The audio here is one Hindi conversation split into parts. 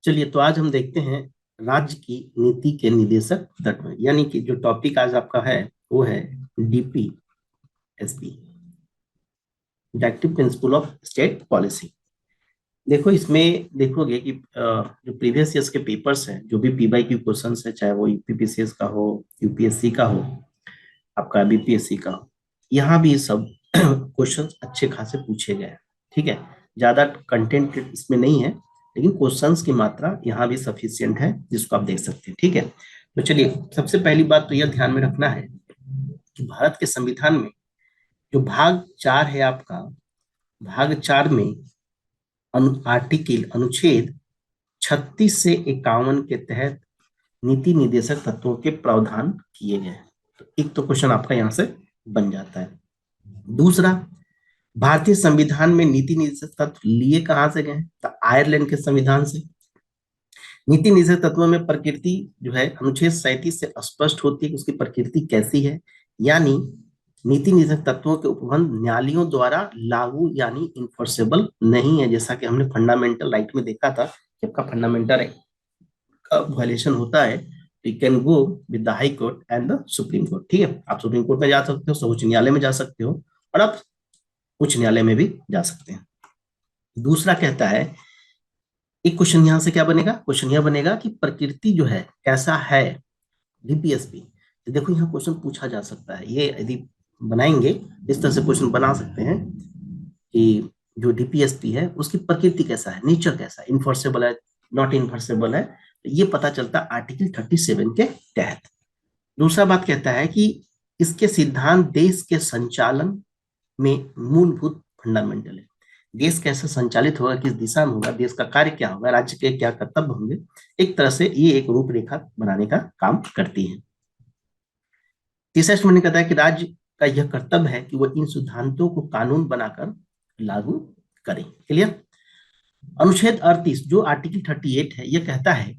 चलिए, तो आज हम देखते हैं राज्य की नीति के निदेशक तत्व, यानी कि जो टॉपिक आज आपका है वो है DPSP, directive principle of state policy. देखो, इसमें देखोगे कि जो प्रीवियस ईयर्स के पेपर्स हैं, जो भी पीवाई क्यू क्वेश्चंस है, चाहे वो यूपीपीसीएस का हो, यूपीएससी का हो, आपका बीपीएससी का हो, यहाँ भी सब क्वेश्चंस अच्छे खासे पूछे गए हैं। ठीक है, ज्यादा कंटेंट इसमें नहीं है, लेकिन क्वेश्चंस की मात्रा यहाँ भी सफिशियंट है, जिसको आप देख सकते हैं। ठीक है, तो चलिए, सबसे पहली बात तो यह ध्यान में रखना है कि भारत के संविधान में जो भाग 4 है आपका, भाग 4 में आर्टिकल अनुच्छेद 36 से 51 के तहत नीति निदेशक तत्वों के प्रावधान किए गए हैं। तो एक तो क्वेश्चन आपका यहाँ से बन जाता है। दूसरा, भारतीय संविधान में नीति निदेशक तत्व लिए कहां से गए? तो आयरलैंड के संविधान से। नीति निदेशक तत्वों में प्रकृति जो है अनुच्छेद 37 से स्पष्ट होती है कि उसकी प्रकृति कैसी है, यानी नीति निदेशक तत्वों के उपबंध न्यायालयों द्वारा लागू यानी इन्फोर्सेबल नहीं है। जैसा कि हमने फंडामेंटल राइट में देखा था कि आपका फंडामेंटल राइट का वायलेशन होता है तो you can go with the high court and the supreme court. ठीक है, आप सुप्रीम कोर्ट में जा सकते हो, सर्वोच्च न्यायालय में जा सकते हो, और आप उच्च न्यायालय में भी जा सकते हैं। दूसरा कहता है, एक क्वेश्चन यहां से क्या बनेगा, क्वेश्चन यह बनेगा कि प्रकृति जो है कैसा है डीपीएसपी। तो देखो, यहाँ क्वेश्चन पूछा जा सकता है, ये यदि बनाएंगे इस तरह से क्वेश्चन बना सकते हैं कि जो डीपीएसपी है उसकी प्रकृति कैसा है, नेचर कैसा है, इन्फोर्सेबल है, नॉट इन्फोर्सेबल है, तो ये पता चलता है आर्टिकल 37 के तहत। दूसरा बात कहता है कि इसके सिद्धांत देश के संचालन में मूलभूत फंडामेंटल है। देश कैसे संचालित होगा, किस दिशा में होगा, देश का कार्य क्या होगा, राज्य के क्या कर्तव्य होंगे, एक तरह से ये एक रूपरेखा बनाने का काम करती है। तीसरा स्टेटमेंट कहता है कि राज्य का यह कर्तव्य है कि वह इन सिद्धांतों को कानून बनाकर लागू करें। क्लियर? अनुच्छेद 38 जो आर्टिकल 38 है, यह कहता है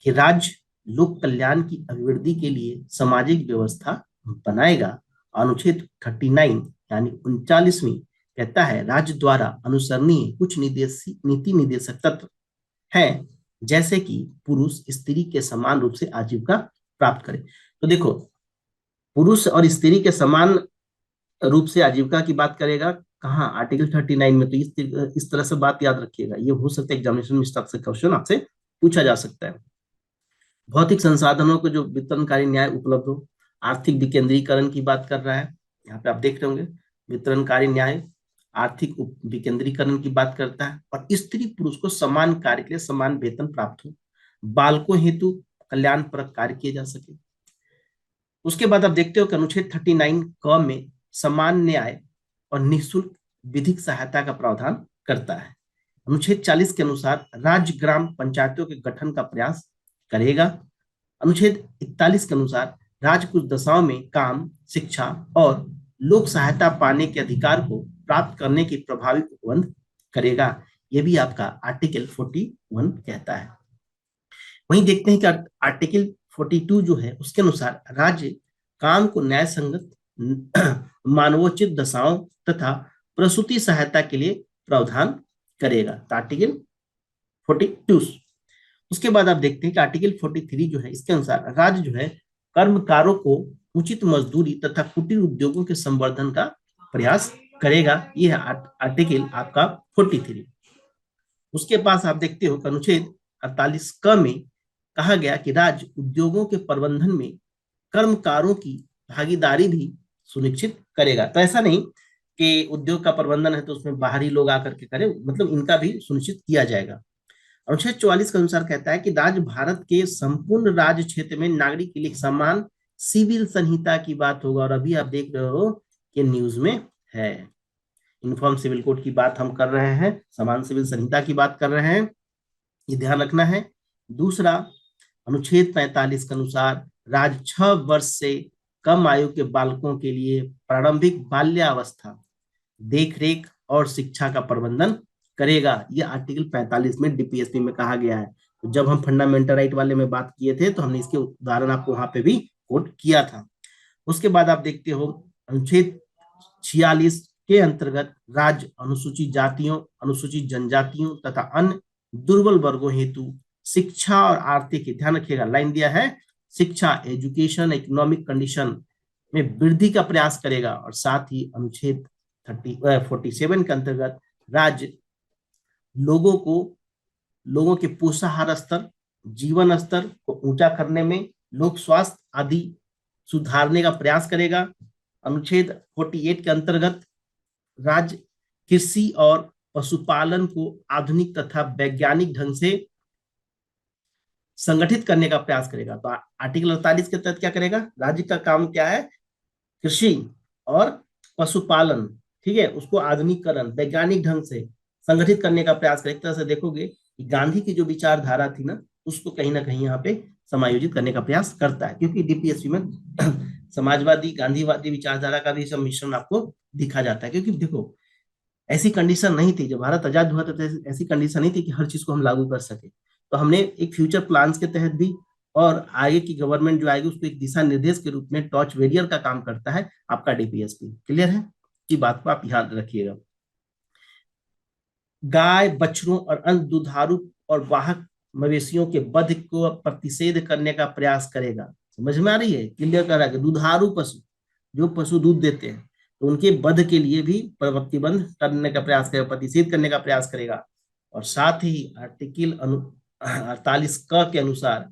कि राज्य लोक कल्याण की अभिवृद्धि के लिए सामाजिक व्यवस्था बनाएगा। अनुच्छेद 39 यानी 39वीं कहता है राज्य द्वारा अनुसरणीय कुछ नीति निदेशक तत्व हैं, जैसे कि पुरुष स्त्री के समान रूप से आजीविका प्राप्त करे। तो देखो, पुरुष और स्त्री के समान रूप से आजीविका की बात करेगा कहाँ, आर्टिकल 39 में। तो इस तरह से बात याद रखिएगा, ये हो सकता है एग्जामिनेशन में इस तरह से क्वेश्चन आपसे पूछा जा सकता है। भौतिक संसाधनों को जो वितरणकारी न्याय उपलब्ध हो, आर्थिक विकेंद्रीकरण की बात कर रहा है, यहाँ पे आप देख रहे होंगे वितरणकारी न्याय आर्थिक विकेंद्रीकरण की बात करता है, और स्त्री पुरुष को समान कार्य के लिए समान वेतन प्राप्त हो, बालकों हेतु कल्याणप्रद कार्य किए जा सके। उसके बाद आप देखते हो कि अनुच्छेद 39 क में समान न्याय और निःशुल्क विधिक सहायता का प्रावधान करता है। अनुच्छेद 40 के अनुसार राज्य ग्राम पंचायतों के गठन का प्रयास करेगा। अनुच्छेद 41 के अनुसार राज्य कुछ दशाओं में काम, शिक्षा और लोक सहायता पाने के अधिकार को प्राप्त करने की प्रभावी उपबंध करेगा। यह भी आपका आर्टिकल 41 कहता है। वहीं देखते हैं कि आर्टिकल 42 जो है उसके अनुसार राज्य काम को न्याय संगत मानवोचित दशाओं तथा प्रसूति सहायता के लिए प्रावधान करेगा। तो आर्टिकल 42। उसके बाद आप देखते हैं कि आर्टिकल 43 जो है इसके अनुसार राज्य जो है कर्मकारों को उचित मजदूरी तथा कुटीर उद्योगों के संवर्धन का प्रयास करेगा। यह है आर्टिकल आपका 43। उसके पास आप देखते हो अनुच्छेद 48 क में कहा गया कि राज्य उद्योगों के प्रबंधन में कर्मकारों की भागीदारी भी सुनिश्चित करेगा। तो ऐसा नहीं कि उद्योग का प्रबंधन है तो उसमें बाहरी लोग आकर के करें, मतलब इनका भी सुनिश्चित किया जाएगा। अनुच्छेद 44 के अनुसार कहता है कि राज्य भारत के संपूर्ण राज्य क्षेत्र में नागरिक के लिए समान सिविल संहिता की बात होगा। और अभी आप देख रहे हो कि न्यूज में है, यूनिफॉर्म सिविल कोड की बात हम कर रहे हैं, समान सिविल संहिता की बात कर रहे हैं, ये ध्यान रखना है। दूसरा, अनुच्छेद 45 के अनुसार राज्य 6 वर्ष से कम आयु के बालकों के लिए प्रारंभिक बाल्यावस्था, देखरेख और शिक्षा का प्रबंधन करेगा। यह आर्टिकल 45 में डीपीएसपी में कहा गया है। तो जब हम फंडामेंटल राइट वाले में बात किए थे तो हमने इसके उदाहरण आपको वहां पे भी कोट किया था। उसके बाद आप देखते हो अनुच्छेद 46 के अंतर्गत राज्य अनुसूचित जातियों, अनुसूचित जनजातियों तथा अन्य दुर्बल वर्गों हेतु शिक्षा और आर्थिक, ध्यान रखिएगा लाइन दिया है, शिक्षा एजुकेशन इकोनॉमिक कंडीशन में वृद्धि का प्रयास करेगा। और साथ ही अनुच्छेद 47 के अंतर्गत राज्य लोगों को, लोगों के पोषाहार स्तर, जीवन स्तर को ऊंचा करने में, लोक स्वास्थ्य आदि सुधारने का प्रयास करेगा। अनुच्छेद 48 के अंतर्गत राज्य कृषि और पशुपालन को आधुनिक तथा वैज्ञानिक ढंग से संगठित करने का प्रयास करेगा। तो आर्टिकल 48 के तहत क्या करेगा, राज्य का काम क्या है, कृषि और पशुपालन, ठीक है, उसको आधुनिकरण वैज्ञानिक ढंग से संगठित करने का प्रयास करेगा। एक तरह से देखोगे कि गांधी की जो विचारधारा थी ना, उसको कहीं ना कहीं यहाँ पे समायोजित करने का प्रयास करता है, क्योंकि डीपीएससी में समाजवादी गांधीवादी विचारधारा का भी सम्मिश्रण आपको दिखा जाता है। क्योंकि देखो ऐसी कंडीशन नहीं थी, जब भारत आजाद हुआ था तो ऐसी कंडीशन नहीं थी कि हर चीज को हम लागू कर सके। तो हमने एक फ्यूचर प्लान्स के तहत भी, और आगे की गवर्नमेंट जो आएगी उसको एक दिशा निर्देश के रूप में टॉर्च वेरियर का काम करता है आपका डीपीएसपी। क्लियर है, की बात को आप याद रखिएगा। गाय बछड़ों और अन्य दुधारू और वाहक मवेशियों के वध को प्रतिषेध करने का प्रयास करेगा। समझ में आ रही है, क्लियर कर रहा है कि दुधारू पशु, जो पशु दूध देते हैं, तो उनके वध के लिए भी प्रतिबंध करने का प्रयास करेगा, प्रतिषेध करने का प्रयास करेगा। और साथ ही आर्टिकल 48 क के अनुसार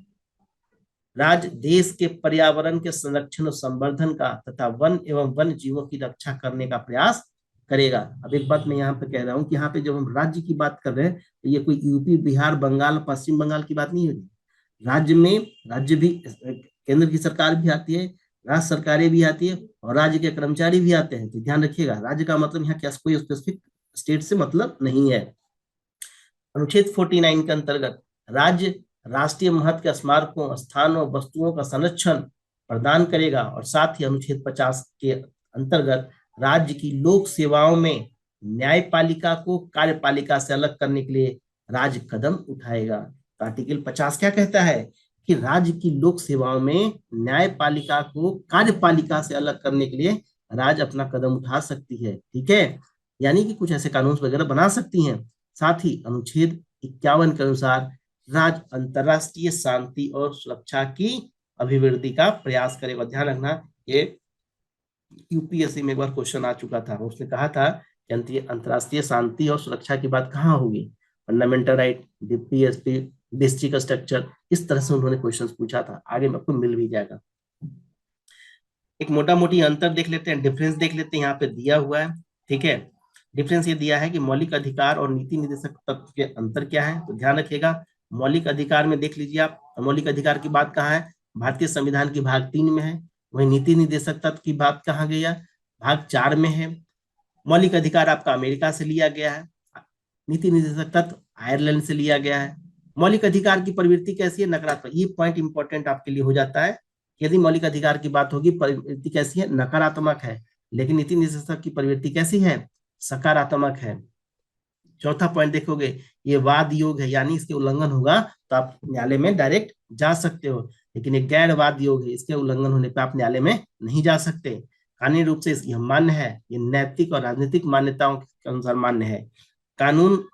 राज्य देश के पर्यावरण के संरक्षण और संवर्धन का तथा वन एवं वन्य जीवों की रक्षा करने का प्रयास करेगा। अब एक बात मैं यहाँ पे कह रहा हूँ कि यहाँ पे जब हम राज्य की बात कर रहे हैं तो ये कोई यूपी बिहार बंगाल पश्चिम बंगाल की बात नहीं हो रही। राज्य में राज्य भी, केंद्र की सरकार भी आती है, राज्य सरकारें भी आती है, और राज्य के कर्मचारी भी आते हैं। तो ध्यान रखिएगा, राज्य का मतलब यहाँ क्या कोई स्पेसिफिक स्टेट से मतलब नहीं है। अनुच्छेद 49 के अंतर्गत राज्य राष्ट्रीय महत्व के स्मारकों स्थानों वस्तुओं का संरक्षण प्रदान करेगा। और साथ ही अनुच्छेद 50 के अंतर्गत राज्य की लोक सेवाओं में न्यायपालिका को कार्यपालिका से अलग करने के लिए राज्य कदम उठाएगा। तो आर्टिकल 50 क्या कहता है कि राज्य की लोक सेवाओं में न्यायपालिका को कार्यपालिका से अलग करने के लिए राज्य अपना कदम उठा सकती है। ठीक है, यानी कि कुछ ऐसे कानून वगैरह बना सकती हैं। साथ ही अनुच्छेद 51 के अनुसार राज्य अंतरराष्ट्रीय शांति और सुरक्षा की अभिवृद्धि का प्रयास करेगा। ध्यान रखना, ये यूपीएससी में एक बार क्वेश्चन आ चुका था, उसने कहा था कि अंतरराष्ट्रीय शांति और सुरक्षा की बात कहाँ होगी, fundamental right, DPSP, district structure, इस तरह से उन्होंने क्वेश्चन पूछा था। आगे में आपको मिल भी जाएगा। एक मोटा मोटी अंतर देख लेते हैं, डिफरेंस देख लेते हैं, यहाँ पे दिया हुआ है। ठीक है, डिफरेंस ये दिया है कि मौलिक अधिकार और नीति निर्देशक तत्व के अंतर क्या है। तो ध्यान रखिएगा, मौलिक अधिकार में देख लीजिए आप, मौलिक अधिकार की बात कहाँ है, भारतीय संविधान की भाग 3 में है। वही नीति निर्देशक तत्व की बात कहाँ गया, भाग 4 में है। मौलिक अधिकार आपका अमेरिका से लिया गया है, नीति निर्देशक तत्व आयरलैंड से लिया गया है। मौलिक अधिकार की प्रवृत्ति कैसी है, नकारात्मक। ये पॉइंट इंपॉर्टेंट आपके लिए हो जाता है, यदि मौलिक अधिकार की बात होगी प्रवृत्ति कैसी है, नकारात्मक है, लेकिन नीति निर्देशक की प्रवृत्ति कैसी है, सकारात्मक है। चौथा पॉइंट देखोगे, ये वाद योग है, यानी इसके उल्लंघन होगा तो आप न्यायालय में डायरेक्ट जा सकते हो, लेकिन ये गैर वाद योग है, इसके उल्लंघन होने पर आप न्यायालय में नहीं जा सकते। कानूनी रूप से यह मान्य है, ये नैतिक और राजनीतिक मान्यताओं के अनुसार मान्य है। कानून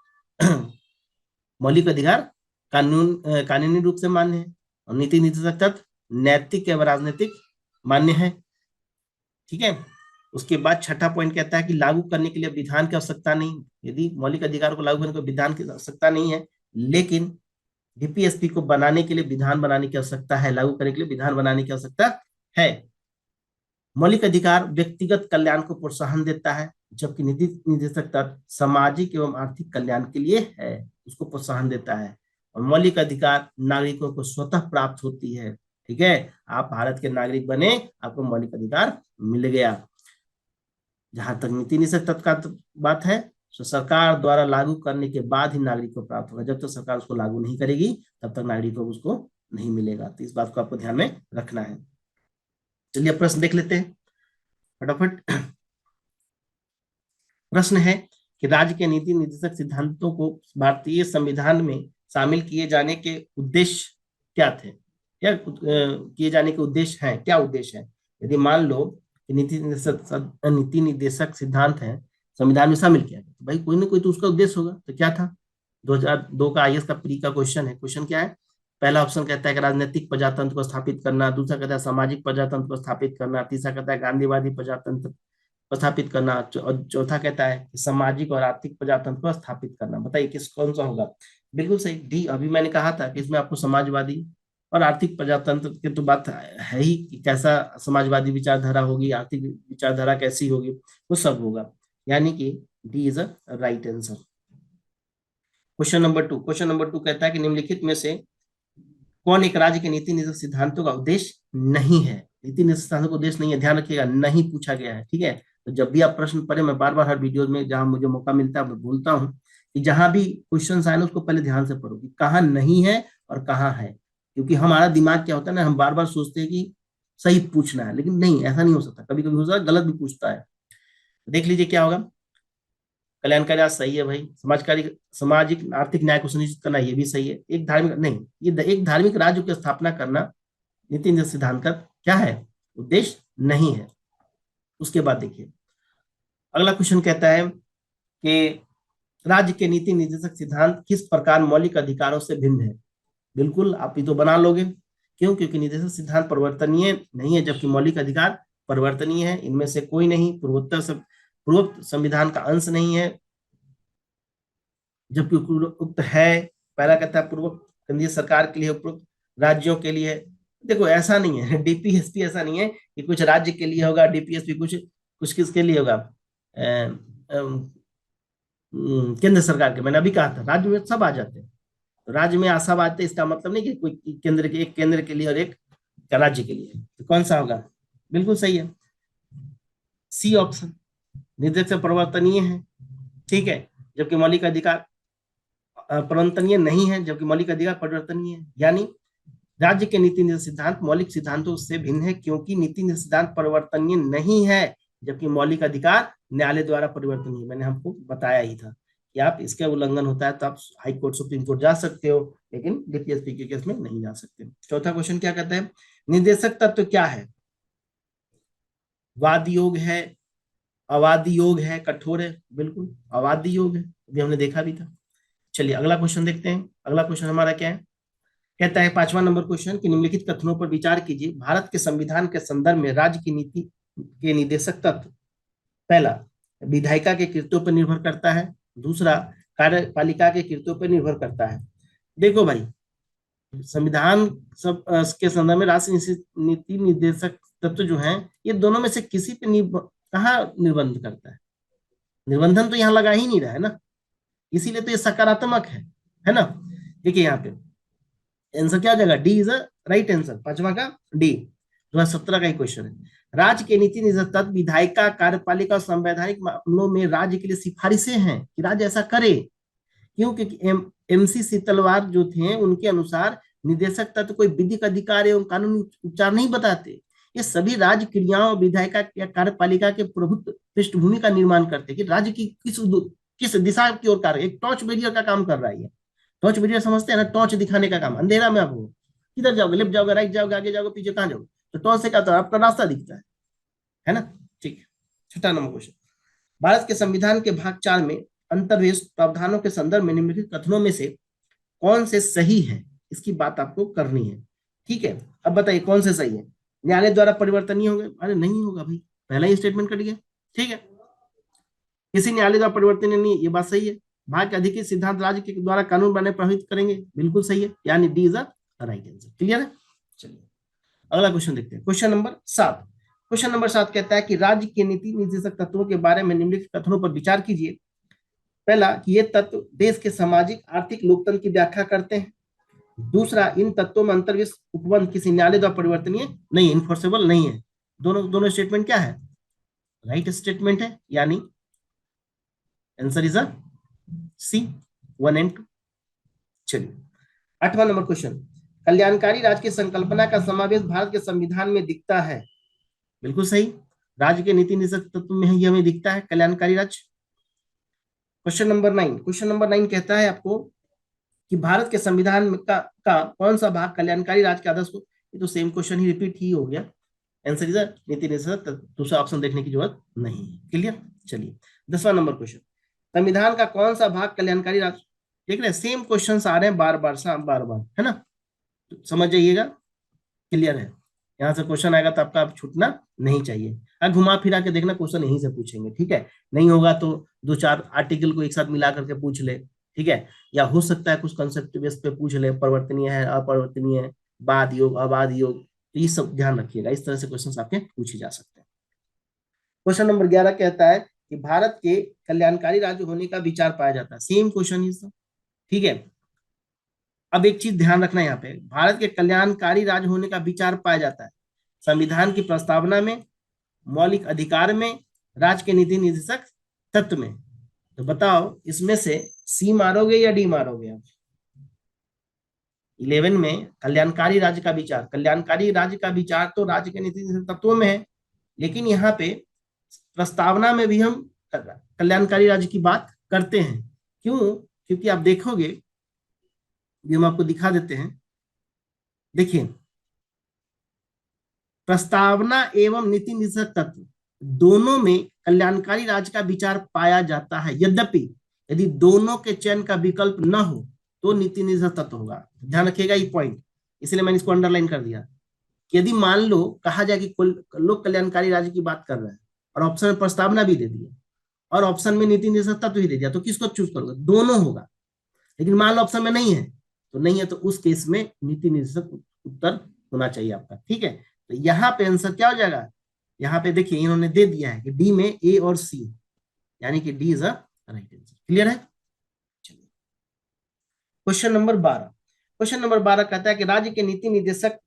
मौलिक अधिकार कानूनी रूप से मान्य है, और नीति निर्देशक तत्व नैतिक एवं राजनीतिक मान्य है। ठीक है, उसके बाद छठा पॉइंट कहता है कि लागू करने के लिए विधान की आवश्यकता नहीं। यदि मौलिक अधिकार को लागू करने को विधान की आवश्यकता नहीं है, लेकिन डीपीएसपी को बनाने के लिए विधान बनाने की आवश्यकता है, लागू करने के लिए विधान बनाने की आवश्यकता है। मौलिक अधिकार व्यक्तिगत कल्याण को प्रोत्साहन देता है, जबकि नीति निर्देशक तत्व सामाजिक एवं आर्थिक कल्याण के लिए है, उसको प्रोत्साहन देता है। और मौलिक अधिकार नागरिकों को स्वतः प्राप्त होती है। ठीक है, आप भारत के नागरिक बने, आपको मौलिक अधिकार मिल गया। जहां तक नीति निर्देशक तत्व का बात है, तो सरकार द्वारा लागू करने के बाद ही नागरिक को प्राप्त होगा, जब तक सरकार उसको लागू नहीं करेगी तब तक नागरिक को उसको नहीं मिलेगा। तो इस बात को आपको ध्यान में रखना है। चलिए प्रश्न देख लेते हैं फटाफट। प्रश्न है कि राज्य के नीति निर्देशक सिद्धांतों को भारतीय संविधान में शामिल किए जाने के उद्देश्य क्या थे, क्या किए जाने के उद्देश्य हैं, क्या उद्देश्य है। यदि मान लो कि नीति निर्देशक सिद्धांत है संविधान में शामिल किया गया, तो भाई कोई ना कोई तो उसका उद्देश्य होगा। तो क्या था, 2002 का आईएएस का प्री का क्वेश्चन है। क्वेश्चन क्या है? पहला ऑप्शन कहता है कि राजनीतिक प्रजातंत्र को स्थापित करना, दूसरा कहता है सामाजिक प्रजातंत्र को स्थापित करना, तीसरा कहता है गांधीवादी प्रजातंत्र को स्थापित करना, और चौथा कहता है कि सामाजिक और आर्थिक प्रजातंत्र को स्थापित करना। बताइए किस कौन सा होगा? बिल्कुल सही, डी। अभी मैंने कहा था कि इसमें आपको समाजवादी और आर्थिक प्रजातंत्र की तो बात है ही कि कैसा समाजवादी विचारधारा होगी, आर्थिक विचारधारा कैसी होगी, वो सब होगा। यानी कि D is a right answer. Question number 2 कहता है कि निम्नलिखित में से कौन एक राज्य के नीति निर्देशक सिद्धांतों का उद्देश्य नहीं है? नीति निर्देशक सिद्धांतों का उद्देश्य नहीं है, ध्यान रखिएगा, नहीं पूछा गया है, ठीक है। तो जब भी आप प्रश्न पढ़े, मैं बार बार हर वीडियो में जहां मुझे मौका मिलता है मैं बोलता हूँ कि जहां भी क्वेश्चन आए ना उसको पहले ध्यान से पढ़ो कि कहाँ नहीं है और कहाँ है। क्योंकि हमारा दिमाग क्या होता है ना, हम बार बार सोचते हैं कि सही पूछना है, लेकिन नहीं, ऐसा नहीं हो सकता, कभी कभी हो सकता है गलत भी पूछता है। देख लीजिए क्या होगा। कल्याणकारी राज सही है भाई। समाजकारी सामाजिक आर्थिक न्याय को सुनिश्चित करना, ये भी सही है। एक धार्मिक नहीं, ये एक धार्मिक राज्य की स्थापना करना नीति निर्देशक सिद्धांत का क्या है? उद्देश्य नहीं है। उसके बाद देखिए अगला क्वेश्चन कहता है कि राज्य के नीति निर्देशक सिद्धांत किस प्रकार मौलिक अधिकारों से भिन्न है? बिल्कुल, आप ये तो बना लोगे। क्यों? क्योंकि निर्देशक सिद्धांत परिवर्तनीय नहीं है, जबकि मौलिक अधिकार परिवर्तनीय है। इनमें से कोई नहीं पूर्वोक्त संविधान का अंश नहीं है, जबकि उक्त है। पहला कहता है पूर्व केंद्रीय सरकार के लिए, उपयुक्त राज्यों के लिए। देखो ऐसा नहीं है, डीपीएसपी ऐसा नहीं है कि कुछ राज्य के लिए होगा डीपीएसपी, कुछ कुछ किसके लिए होगा, केंद्र सरकार के। मैंने अभी कहा था राज्य में सब आ जाते हैं। तो राज्य में सब आते हैं, इसका मतलब नहीं कि कोई केंद्र के, एक केंद्र के लिए और एक राज्य के लिए। तो कौन सा होगा? बिल्कुल सही है, सी ऑप्शन, निर्देशक परिवर्तनीय है, ठीक है, जबकि मौलिक अधिकार परिवर्तनीय नहीं है, जबकि मौलिक अधिकार परिवर्तनीय है। यानी राज्य के नीति निर्देशक सिद्धांत मौलिक सिद्धांतों से भिन्न है, क्योंकि नीति निर्देशक सिद्धांत परिवर्तनीय नहीं है, जबकि मौलिक अधिकार न्यायालय द्वारा परिवर्तनीय। मैंने हमको बताया ही था कि आप इसके उल्लंघन होता है तो आप हाई कोर्ट सुप्रीम कोर्ट जा सकते हो, लेकिन डीपीएसपी के केस में नहीं जा सकते। चौथा क्वेश्चन क्या कहता है? निर्देशक तत्व क्या है? वाद योग है, अवादी योग है, कठोर है? बिल्कुल अवादी योग है, अभी हमने देखा भी था। चलिए अगला क्वेश्चन देखते हैं। अगला क्वेश्चन हमारा क्या है? कहता है 5वां नंबर क्वेश्चन कि निम्नलिखित कथनों पर विचार कीजिए। भारत के संविधान के संदर्भ में राज्य की नीति के निर्देशक तत्व, पहला विधायिका के कृत्यों पर निर्भर करता है, दूसरा कार्यपालिका के कृत्यों पर निर्भर करता है। देखो भाई, संविधान सब के संदर्भ में राष्ट्रीय नीति निर्देशक तत्व जो है, ये दोनों में से किसी पे कहाँ निर्बंध करता है? निर्बंधन तो यहाँ लगा ही नहीं रहा है ना, इसीलिए तो ये सकारात्मक है ना। देखिए यहाँ पे आंसर क्या हो जाएगा? D is a right answer, 5वां का डी। 2017 का ही क्वेश्चन है। राज्य के नीति निर्देशक तत्व विधायिका, कार्यपालिका और संवैधानिक मामलों में राज्य के लिए सिफारिशें हैं कि राज्य ऐसा करे। क्यों? क्योंकि एमसी शीतलवार जो थे उनके अनुसार निदेशक तत्व कोई विधिक अधिकार एवं कानूनी उपचार नहीं बताते, ये सभी राज्य क्रियाओं, विधायिका या कार्यपालिका के प्रभुत्व पृष्ठभूमि का निर्माण करते कि राज्य की किस दिशा की ओर कार्य, एक टॉर्च बेरियर का काम कर रहा है। टॉर्च बेरियर समझते हैं ना, टॉर्च दिखाने का काम। अंधेरा में आप हो, किधर जाओगे? लेफ्ट जाओगे, राइट जाओगे, आगे जाओगे, पीछे कहाँ जाओगे? तो टॉर्च से क्या होता है? आपका रास्ता दिखता है ना। ठीक है। 6वां नंबर क्वेश्चन, भारत के संविधान के भाग 4 में अंतर्निहित प्रावधानों के संदर्भ में निम्नलिखित कथनों में से कौन से सही है? इसकी बात आपको करनी है, ठीक है। अब बताइए कौन से सही है? न्यायालय द्वारा परिवर्तनीय होंगे? अरे नहीं होगा भाई, पहला ही स्टेटमेंट कट गया, ठीक है। किसी न्यायालय द्वारा परिवर्तनीय नहीं, ये बात सही है। भाग के अधिकृत सिद्धांत राज्य के द्वारा कानून बनाने प्रभावित करेंगे, बिल्कुल सही है, यानी D is a right answer. Clear है? चलिए अगला क्वेश्चन देखते हैं। क्वेश्चन नंबर 7 कहता है कि राज्य के नीति निर्देशक तत्वों के बारे में निम्नलिखित कथनों पर विचार कीजिए। पहला कि ये तत्व देश के सामाजिक आर्थिक लोकतंत्र की व्याख्या करते हैं। दूसरा, इन तत्वों में अंतर्विष उपबंध किसी न्यायालय द्वारा परिवर्तनीय नहीं, इन्फोर्सेबल नहीं है। दोनों दोनों स्टेटमेंट क्या है? राइट स्टेटमेंट है, यानी answer is a C, 1 and 2। चलिए 8वां नंबर क्वेश्चन, कल्याणकारी राज्य की संकल्पना का समावेश भारत के संविधान में दिखता है? बिल्कुल सही, राज्य के नीति निर्देशक तत्व में ही हमें दिखता है कल्याणकारी राज्य। क्वेश्चन नंबर 9 कहता है आपको कि भारत के संविधान का कौन सा भाग कल्याणकारी राज्य के आदर्श को, ये तो सेम क्वेश्चन ही रिपीट ही हो गया। आंसर इज नीति निर्देशक, दूसरा ऑप्शन देखने की जरूरत नहीं है। क्लियर? चलिए 10वां नंबर क्वेश्चन, संविधान का कौन सा भाग कल्याणकारी राज्य देख रहे हैं सेम क्वेश्चंस आ रहे हैं बार बार सा बार बार, है ना। तो समझ जाइएगा, क्लियर है। यहाँ से क्वेश्चन आएगा तो आपका आप छूटना नहीं चाहिए। घुमा फिरा के देखना क्वेश्चन यहीं से पूछेंगे, ठीक है। नहीं होगा तो दो चार आर्टिकल को एक साथ मिला करके पूछ ले, ठीक है। या हो सकता है कुछ कंसेप्ट बेस पे पूछ ले, परिवर्तनीय है अपरिवर्तनीय है, बाद योग अबाध योग, तो ये सब ध्यान रखिएगा। इस तरह से क्वेश्चन आपके पूछे जा सकते हैं। क्वेश्चन नंबर 11 कहता है कि भारत के कल्याणकारी राज्य होने का विचार पाया जाता है। सेम क्वेश्चन ही सब, ठीक है। अब एक चीज ध्यान रखना यहाँ पे, भारत के कल्याणकारी राज्य होने का विचार पाया जाता है संविधान की प्रस्तावना में, मौलिक अधिकार में, राज्य के नीति निर्देशक तत्व में। तो बताओ इसमें से सी मारोगे या डी मारोगे आप? 11 में कल्याणकारी राज्य का विचार, कल्याणकारी राज्य का विचार तो राज्य के नीति निर्देशक तत्वों में है, लेकिन यहाँ पे प्रस्तावना में भी हम कल्याणकारी राज्य की बात करते हैं। क्यों? क्योंकि आप देखोगे, ये हम आपको दिखा देते हैं, देखिए प्रस्तावना एवं नीति निर्देशक तत्व दोनों में कल्याणकारी राज्य का विचार पाया जाता है। यद्यपि यदि दोनों के चयन का विकल्प न हो तो नीति निर्देशक तत्व होगा। ध्यान रखिएगा ये पॉइंट, इसलिए मैंने इसको अंडरलाइन कर दिया। यदि मान लो कहा जाए कि लोक कल्याणकारी राज्य की बात कर रहे हैं और ऑप्शन में प्रस्तावना भी दे दिया और ऑप्शन में नीति निर्देशक तत्व ही दे दिया, तो किसको चूज करोगे? दोनों होगा। लेकिन मान लो ऑप्शन में नहीं है, तो नहीं है, तो उस केस में नीति निर्देशक उत्तर होना चाहिए आपका, ठीक है। तो यहाँ पे आंसर क्या हो जाएगा? यहाँ पे देखिए इन्होंने दे दिया है कि डी में ए और सी, यानी कि D is a right answer. Clear है? चलिए क्वेश्चन नंबर 12। क्वेश्चन नंबर 12 कहता है कि राज्य के नीति निर्देशक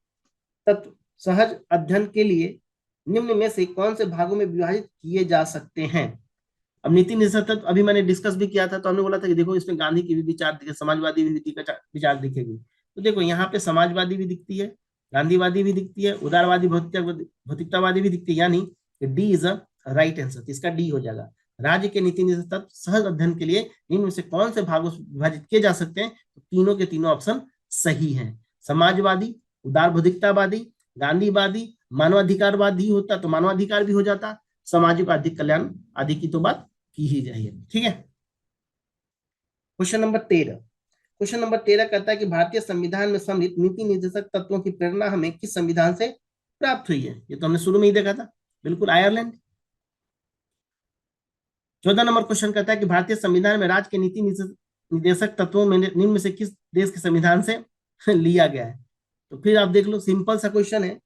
तत्व सहज अध्ययन के लिए निम्न में से कौन से भागों में विभाजित किए जा सकते हैं? अब नीति निर्देशक तत्व अभी मैंने डिस्कस भी किया था, तो हमने बोला था कि देखो इसमें गांधी की भी विचार दिखे, समाजवादी भी विचार दिखेगी। तो देखो यहाँ पे समाजवादी भी दिखती है, गांधीवादी भी दिखती है, उदारवादी भौतिकतावादी भी दिखती है, यानी D is a right answer. इसका डी हो जाएगा। राज्य के नीति निर्देशक तत्व सहज अध्ययन के लिए इनमें से कौन से भागों से विभाजित किए जा सकते हैं? तो तीनों के तीनों ऑप्शन सही हैं। समाजवादी, उदार भौतिकतावादी, गांधीवादी, मानवाधिकारवादी होता तो मानवाधिकार भी हो जाता, सामाजिक आर्थिक कल्याण आदि की तो बात की ही जाइए, ठीक है। Question number 13। क्वेश्चन नंबर 13 कहता है कि भारतीय संविधान में सम्मिलित नीति निर्देशक तत्वों की प्रेरणा हमें किस संविधान से प्राप्त हुई है? ये तो हमने शुरू में ही देखा था, बिल्कुल आयरलैंड। 14 नंबर क्वेश्चन कहता है कि भारतीय संविधान में राज्य के नीति निर्देशक तत्वों में निम्न में से किस देश के संविधान से लिया गया है? तो फिर आप देख लो, सिंपल सा क्वेश्चन है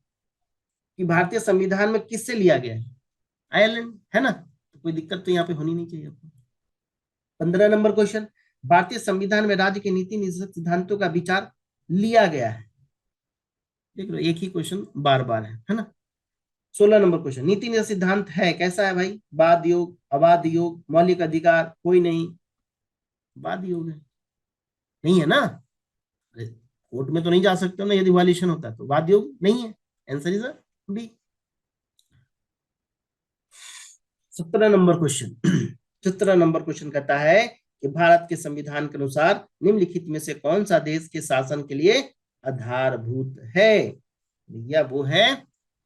कि भारतीय संविधान में किससे लिया गया है? आयरलैंड, है ना। तो कोई दिक्कत तो यहाँ पे होनी नहीं चाहिए आपको। 15 नंबर क्वेश्चन, भारतीय संविधान में राज्य के नीति निर्देशक सिद्धांतों का विचार लिया गया है। देख लो एक ही क्वेश्चन बार बार है ना। 16 नंबर क्वेश्चन, नीति निर्देशक सिद्धांत है कैसा है भाई? बाद योग, अबाध योग, मौलिक अधिकार, कोई नहीं। बाद योग है, नहीं है ना। अरे कोर्ट में तो नहीं जा सकते ना, यदि वायलेशन होता है तो बाद योग नहीं है। Answer is B. 17 number question 17 number question कहता है कि भारत के संविधान के अनुसार निम्नलिखित में से कौन सा देश के शासन के लिए आधारभूत है? भैया वो है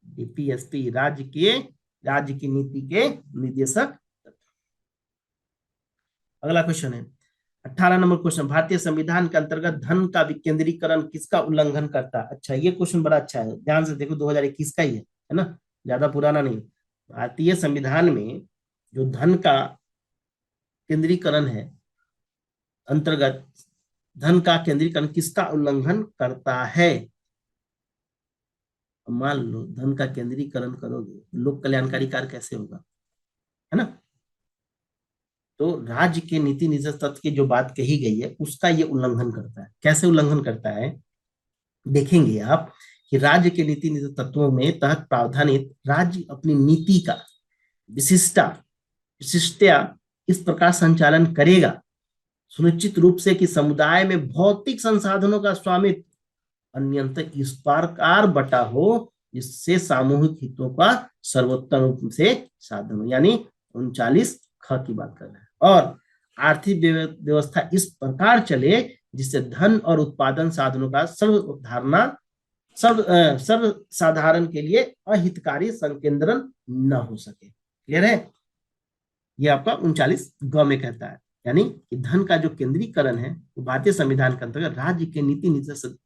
डीपीएसपी, राज्य की नीति के निर्देशक। अगला क्वेश्चन है 18 नंबर क्वेश्चन, भारतीय संविधान के अंतर्गत धन का विकेंद्रीकरण किसका उल्लंघन करता है? अच्छा ये क्वेश्चन बड़ा अच्छा है, ध्यान से देखो, 2021 का ही है ना, ज्यादा पुराना नहीं। भारतीय संविधान में जो धन का केंद्रीकरण है, अंतर्गत धन का केंद्रीकरण किसका उल्लंघन करता है? मान लो धन का केंद्रीकरण करोगे, लोक कल्याणकारी कार्य कैसे होगा, है ना। तो राज्य के नीति निर्देशक तत्व की जो बात कही गई है उसका ये उल्लंघन करता है। कैसे उल्लंघन करता है देखेंगे आप कि राज्य के नीति निर्देशक तत्वों में तहत प्रावधानित राज्य अपनी नीति का विशिष्टया इस प्रकार संचालन करेगा सुनिश्चित रूप से कि समुदाय में भौतिक संसाधनों का स्वामित्व अन्यंतर इस प्रकार बटा हो जिससे सामूहिक हितों का सर्वोत्तम रूप से साधन हो, यानी 39 ख की बात कर रहे हैं। और आर्थिक व्यवस्था इस प्रकार चले जिससे धन और उत्पादन साधनों का सर्व साधारण के लिए अहितकारी संकेंद्रण न हो सके। क्लियर है? ये आपका 39 ग में कहता है, यानी कि धन का जो केंद्रीकरण है वो भारतीय संविधान के अंतर्गत राज्य के नीति निर्देशक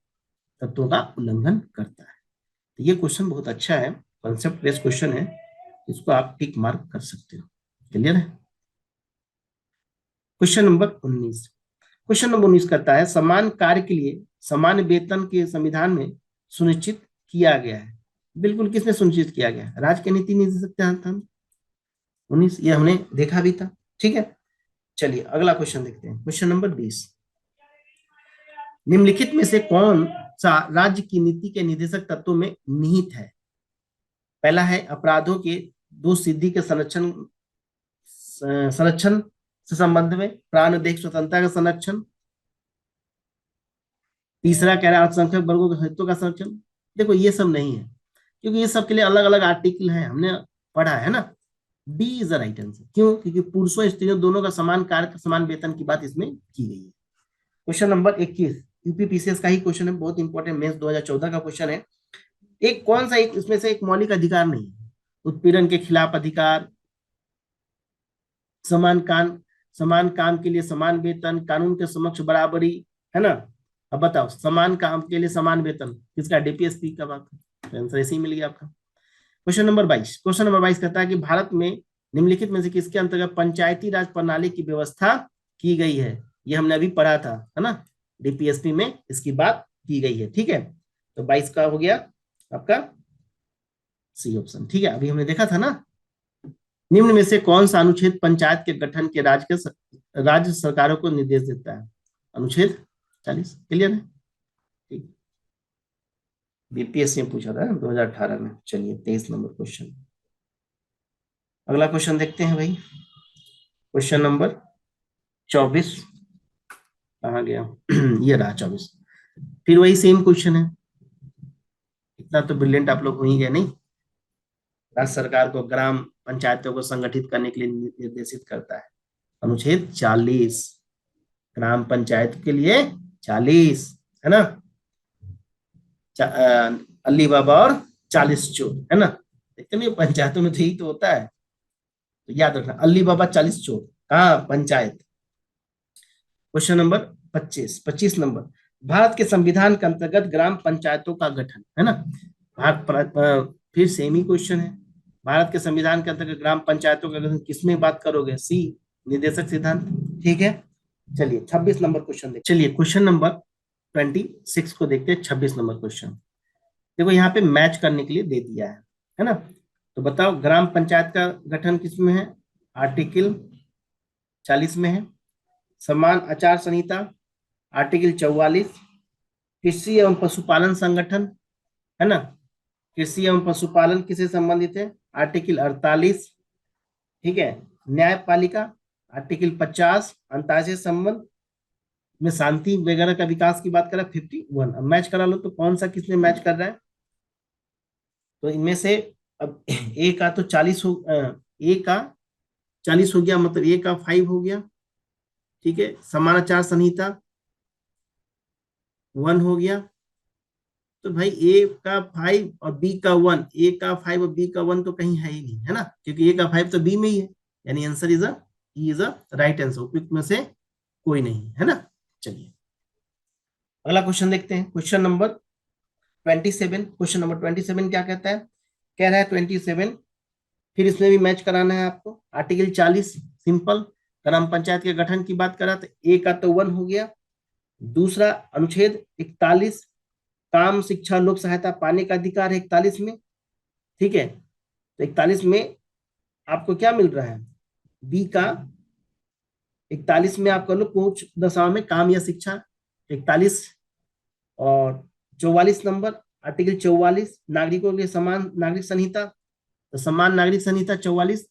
तत्वों का उल्लंघन करता है। तो ये क्वेश्चन बहुत अच्छा है, कॉन्सेप्ट बेस्ड क्वेश्चन है, इसको आप टिक मार्क कर सकते हो। क्लियर है। Question number 19। क्वेश्चन नंबर 19 कहता है समान कार्य के लिए समान वेतन के संविधान में सुनिश्चित किया गया है। बिल्कुल, किसने सुनिश्चित किया गया है? राज्य के नीति निर्देशक था 19, ये हमने देखा भी था। ठीक है, चलिए अगला क्वेश्चन देखते हैं। Question number 20। निम्नलिखित में से कौन सा राज्य की नीति के निर्देशक तत्वों में निहित है? पहला है अपराधों के दोष सिद्धि के संरक्षण से संबंध में प्राणदेह स्वतंत्रता का संरक्षण। तीसरा कह रहा है अल्पसंख्यक वर्गों के हितों का संरक्षण। देखो ये सब नहीं है, क्योंकि ये सब के लिए अलग अलग आर्टिकल है, हमने पढ़ा है ना। D is the right answer. क्यों? क्योंकि पुरुषों स्त्रियों दोनों का समान कार्य समान वेतन की बात इसमें की गई है। क्वेश्चन नंबर 21 यूपीपीसीएस का ही क्वेश्चन है, बहुत इंपॉर्टेंट, मेंस 2014 का क्वेश्चन है। एक कौन सा एक इसमें से एक मौलिक अधिकार नहीं है? उत्पीड़न के खिलाफ अधिकार, समान काम के लिए समान वेतन, कानून के समक्ष बराबरी, है ना। अब बताओ, समान काम के लिए समान वेतन किसका? डीपीएसपी का बात है, आंसर ऐसे ही मिल गया आपका। Question number 22। क्वेश्चन नंबर 22 कहता है कि भारत में निम्नलिखित में से किसके अंतर्गत पंचायती राज प्रणाली की व्यवस्था की गई है? ये हमने अभी पढ़ा था, है ना, डीपीएसपी में इसकी बात की गई है। ठीक है, तो 22 का हो गया आपका सी ऑप्शन। ठीक है, अभी हमने देखा था ना। निम्न में से कौन सा अनुच्छेद पंचायत के गठन के राज्य सरकारों को निर्देश देता है? अनुच्छेद 40। क्लियर है। ठीक, बीपीएससी में पूछा था 2018 में। चलिए 23 नंबर क्वेश्चन, अगला क्वेश्चन देखते हैं भाई। क्वेश्चन नंबर 24 कहाँ गया? ये रहा 24। फिर वही सेम क्वेश्चन है। इतना तो ब्रिलियंट आप लोग हो ही गए नहीं। राज्य सरकार को ग्राम पंचायतों को संगठित करने के लिए निर्देशित करता है। अनुच्छेद 40, ग्राम पंचायत के लिए 40, है ना। अली बाबा और 40 चोर, है ना। देखते नहीं पंचायतों में तो यही तो होता है, तो याद रखना, अली बाबा 40 चोर, कहाँ? Panchayat. Question number 25 number, Bharat के संविधान के अंतर्गत ग्राम पंचायतों का गठन, है ना। फिर सेम ही क्वेश्चन है। भारत के संविधान के अंतर्गत ग्राम पंचायतों का गठन किसमें बात करोगे? सी, निर्देशक सिद्धांत। ठीक है, चलिए 26 नंबर क्वेश्चन देखिए। चलिए क्वेश्चन नंबर 26 को देखते हैं। 26 नंबर क्वेश्चन देखो, यहाँ पे मैच करने के लिए दे दिया है ना। तो बताओ ग्राम पंचायत का गठन किसमें है? आर्टिकल 40 में है। समान आचार संहिता आर्टिकल 44। कृषि एवं पशुपालन संगठन, है ना, कृषि एवं पशुपालन किससे संबंधित है? आर्टिकल 48। ठीक है, न्यायपालिका आर्टिकल 50, अंतर्राष्ट्रीय संबंध में शांति वगैरह का विकास की बात कर रहा है 51। अब मैच करा लो तो कौन सा किसने मैच कर रहा है? तो इनमें से अब ए का तो 40 हो, ए का 40 हो गया, मतलब ए का 5 हो गया। ठीक है, समानाचार संहिता 1 हो गया। तो भाई ए का 5 और बी का 1, ए का 5 और बी का 1 तो कहीं है ही नहीं, है ना, क्योंकि ए का 5 तो बी में ही है। यानी answer is a right answer, उपयुक्त में से कोई नहीं, है ना। चलिए अगला क्वेश्चन देखते हैं। Question number 27। क्वेश्चन नंबर 27 क्या कहता है? कह रहा है 27, फिर इसमें भी मैच कराना है आपको। आर्टिकल 40 सिंपल, ग्राम पंचायत के गठन की बात करा तो ए का तो 1 हो गया। दूसरा अनुच्छेद 41, काम शिक्षा लोक सहायता पाने का अधिकार है 41 में। ठीक है, तो 41 में आपको क्या मिल रहा है? बी का 41 में आप कर लो कुछ दशाओं में काम या शिक्षा 41। और 44 नंबर आर्टिकल 44, नागरिकों के समान नागरिक संहिता, तो समान नागरिक संहिता 44,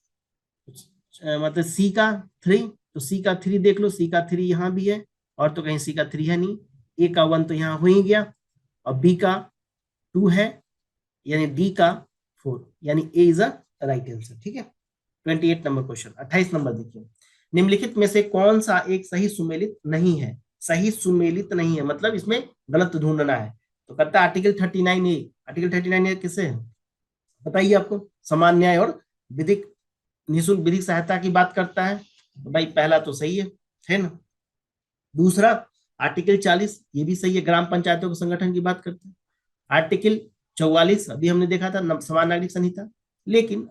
मतलब सी का 3, तो सी का 3 देख लो, सी का 3 यहाँ भी है, और तो कहीं सी का 3 है नहीं। ए का 1 तो यहाँ हो ही गया, और बी का 2 है, यानी डी का 4, यानी ए इज अ राइट आंसर। ठीक है, 28 नंबर क्वेश्चन। 28 नंबर देखिए, निम्नलिखित में से कौन सा एक सही सुमेलित नहीं है? सही सुमेलित नहीं है मतलब इसमें गलत ढूंढना है। तो करता है आर्टिकल 39A। आर्टिकल 39A किससे है बताइए आपको? समान न्याय और विधिक निःशुल्क विधिक सहायता की बात करता है। तो भाई पहला तो सही है, है ना। दूसरा आर्टिकल 40, ये भी सही है, ग्राम पंचायतों के संगठन की बात करते हैं। आर्टिकल 44 अभी हमने देखा था, समान नागरिक संहिता। लेकिन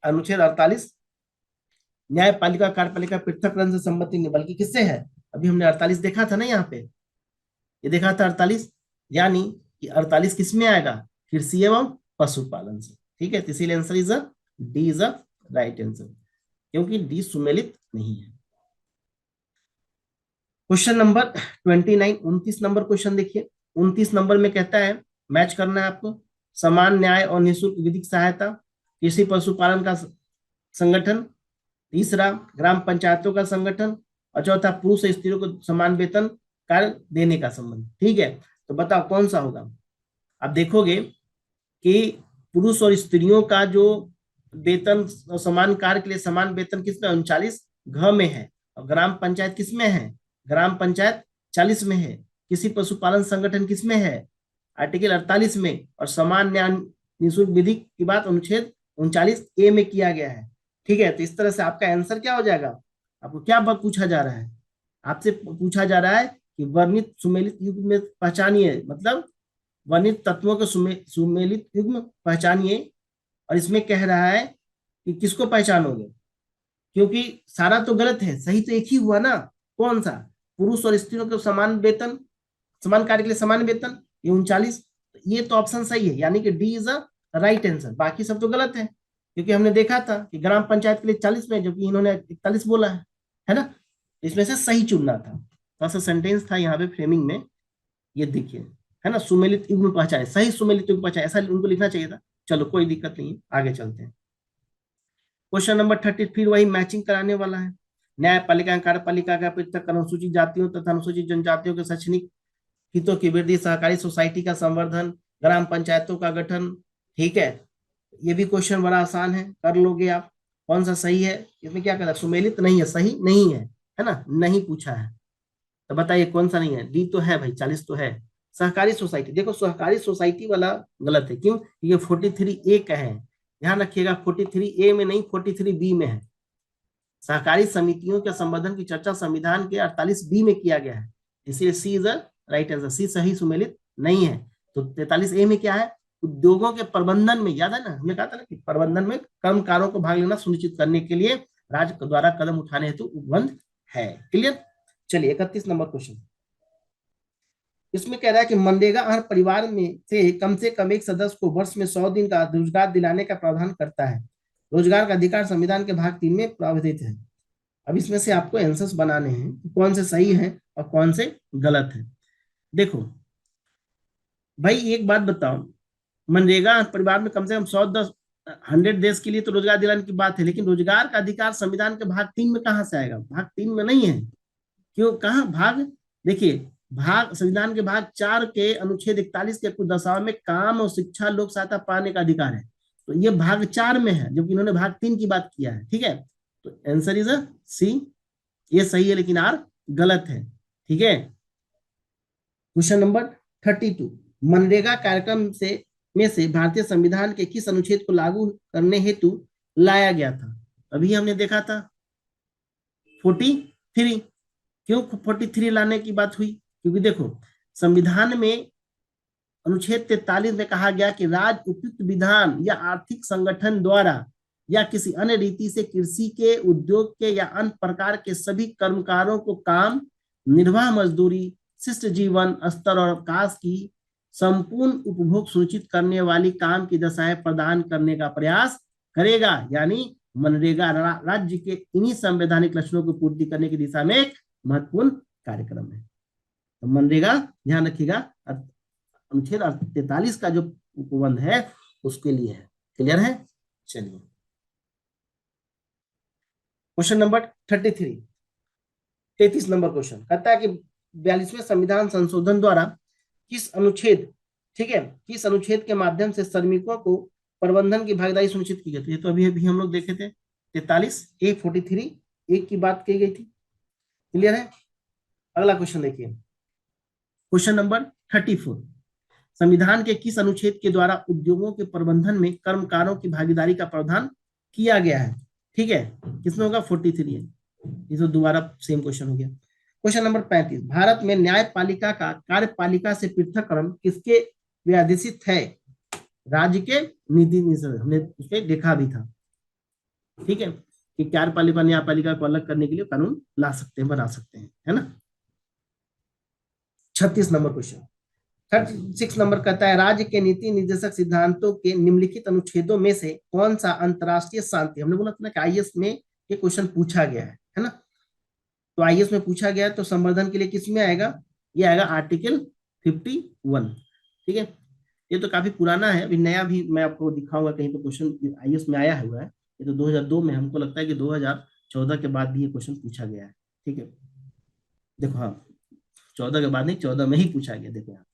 अनुच्छेद 48 न्यायपालिका कार्यपालिका पृथककरण से संबंधित नहीं, बल्कि किससे है, अभी हमने 48 देखा था ना यहाँ पे, ये देखा था 48, यानी कि 48 किस में आएगा, कृषि एवं पशुपालन से। ठीक है, तो इसीलिए answer is a D is a right answer, क्योंकि डी सुमेलित नहीं है। क्वेश्चन नंबर 29, 29 नंबर क्वेश्चन देखिए। 29 नंबर में कहता है, मैच करना है आपको, समान न्याय और निःशुल्क विधिक सहायता, कृषि पशुपालन का संगठन, तीसरा ग्राम पंचायतों का संगठन, और चौथा पुरुष और स्त्रियों को समान वेतन कार्य देने का संबंध। ठीक है, तो बताओ कौन सा होगा। आप देखोगे कि पुरुष और स्त्रियों का जो वेतन और समान कार्य के लिए समान वेतन किसमें 39 घ में है, और ग्राम पंचायत किसमें है, ग्राम पंचायत 40 में है, किसी पशुपालन संगठन किसमें है, आर्टिकल 48 में, और समान न्याय निःशुल्क विधि की बात अनुच्छेद 39A में किया गया है। ठीक है, तो इस तरह से आपका आंसर क्या हो जाएगा, आपको क्या पूछा जा रहा है, आपसे पूछा जा रहा है कि वर्णित सुमेलित युग्म में पहचानिए, मतलब वर्णित तत्वों के सुमेलित युग्म पहचानिए। और इसमें कह रहा है कि किसको पहचानोगे, क्योंकि सारा तो गलत है, सही तो एक ही हुआ ना, कौन सा, पुरुष और स्त्रियों को समान वेतन, समान कार्य के लिए समान वेतन, ये 39, ये तो ऑप्शन सही है, यानी कि D is a right answer. बाकी सब तो गलत है, क्योंकि हमने देखा था कि ग्राम पंचायत के लिए 40 में, जबकि इन्होंने 41 बोला है ना। इसमें से सही चुनना था, थोड़ा सा सेंटेंस था यहाँ पे फ्रेमिंग में, ये देखिए, है ना, सुमेलित युग्म पहचाने, सही सुमेलित युग्म पहचाने, ऐसा उनको लिखना चाहिए था। चलो कोई दिक्कत नहीं है, आगे चलते हैं। क्वेश्चन नंबर 30 फिर वही मैचिंग कराने वाला है। न्यायपालिका कार्यपालिका का पृथक अनुसूचित जातियों तथा अनुसूचित जनजातियों के शैक्षणिक हितों की वृद्धि, सहकारी सोसाइटी का संवर्धन, ग्राम पंचायतों का गठन। ठीक है, ये भी क्वेश्चन बड़ा आसान है, कर लोगे आप। कौन सा सही है, इसमें क्या कहता है, सुमेलित नहीं है, सही नहीं है ना, नहीं पूछा है, तो बताइए कौन सा नहीं है। डी तो है भाई, 40 तो है। सहकारी सोसाइटी, देखो सहकारी सोसाइटी वाला गलत है, क्यों, ये 43A का है, ध्यान रखिएगा, 43A में नहीं 43B में है। सहकारी समितियों के संवर्धन की चर्चा संविधान के 48B में किया गया है, इसलिए सी इज राइट आंसर, सी सही सुमेलित नहीं है। तो 43A में क्या है, उद्योगों के प्रबंधन में, याद है ना, हमने कहा था ना कि प्रबंधन में कर्मकारों को भाग लेना सुनिश्चित करने के लिए राज्य द्वारा कदम उठाने हेतु उपबंध है। क्लियर। चलिए 31 नंबर क्वेश्चन, इसमें कह रहा है कि मनरेगा हर परिवार में से कम एक सदस्य को वर्ष में 100 दिन का रोजगार दिलाने का प्रावधान करता है। रोजगार का अधिकार संविधान के भाग 3 में प्रावधानित है। अब इसमें से आपको आंसर्स बनाने हैं कि कौन से सही है और कौन से गलत है। देखो भाई एक बात बताओ, मनरेगा परिवार में कम से कम 100 डेज के लिए तो रोजगार दिलाने की बात है, लेकिन रोजगार का अधिकार संविधान के भाग 3 में कहां से आएगा, भाग 3 में नहीं है। क्यों, कहा भाग, देखिए भाग संविधान के भाग 4 के अनुच्छेद 41 के कुछ दशाओं में काम और शिक्षा लोक सहायता पाने का अधिकार है, तो ये भाग 4 में है, जबकि इन्होंने भाग 3 की बात किया है। ठीक है, तो आंसर इज सी, ये सही है, लेकिन आर गलत है। ठीक है, क्वेश्चन नंबर 32, मनरेगा कार्यक्रम से भारतीय संविधान के किस अनुच्छेद को लागू करने हेतु लाया गया था, अभी हमने देखा था 43। क्यों 43 लाने की बात हुई, क्योंकि देखो संविधान में अनुच्छेद 43 में कहा गया कि राज्य उपयुक्त विधान या आर्थिक संगठन द्वारा या किसी अन्य रीति से कृषि के, उद्योग के या अन्य प्रकार के सभी कर्मकारों को काम, निर्वाह मजदूरी, शिष्ट जीवन स्तर और अवकाश की संपूर्ण उपभोग सुनिश्चित करने वाली काम की दशाएं प्रदान करने का प्रयास करेगा। यानी मनरेगा राज्य के इन्हीं संवैधानिक लक्ष्यों को पूर्ति करने की दिशा में एक महत्वपूर्ण कार्यक्रम है। तो मनरेगा ध्यान रखिएगा, अनुच्छेद 43 का जो उपबंध है उसके लिए है। क्लियर है। चलिए क्वेश्चन नंबर 33 नंबर क्वेश्चन कहता है कि 42वें संविधान संशोधन द्वारा किस अनुच्छेद, ठीक है, किस अनुच्छेद के माध्यम से श्रमिकों को प्रबंधन की भागीदारी सुनिश्चित की जाती है, तो अभी अभी हम लोग देखे थे 43A 43 एक की बात की गई थी। क्लियर है। अगला क्वेश्चन देखिए, क्वेश्चन नंबर 34, संविधान के किस अनुच्छेद के द्वारा उद्योगों के प्रबंधन में कर्मकारों की भागीदारी का प्रावधान किया गया है। ठीक है, किसमें होगा 43 है। ये तो दोबारा सेम क्वेश्चन हो गया। क्वेश्चन नंबर 35, भारत में न्यायपालिका का कार्यपालिका से पृथककरण किसके व्यादेशित है? राज्य के नीति निषेध, हमने उसमें देखा भी था, ठीक है, कि कार्यपालिका न्यायपालिका को अलग करने के लिए कानून ला सकते हैं, बना सकते हैं, है ना। 36 नंबर क्वेश्चन, 36 नंबर कहता है, राज्य के नीति निर्देशक सिद्धांतों के निम्नलिखित अनुच्छेदों में से कौन सा अंतरराष्ट्रीय शांति, हमने बोला था ना कि आईएएस में ये क्वेश्चन पूछा गया है ना। तो आईएएस में पूछा गया तो संवर्धन के लिए किस में आएगा? ये आएगा आर्टिकल 51, ठीक है। ये तो काफी पुराना है, अभी नया भी मैं आपको दिखाऊंगा कहीं पे क्वेश्चन आईएएस में आया हुआ है। ये तो 2002 में, हमको लगता है कि 2014 के बाद भी ये क्वेश्चन पूछा गया है, ठीक है। देखो हाँ, 14 के बाद नहीं, 14 में ही पूछा गया। देखो यहाँ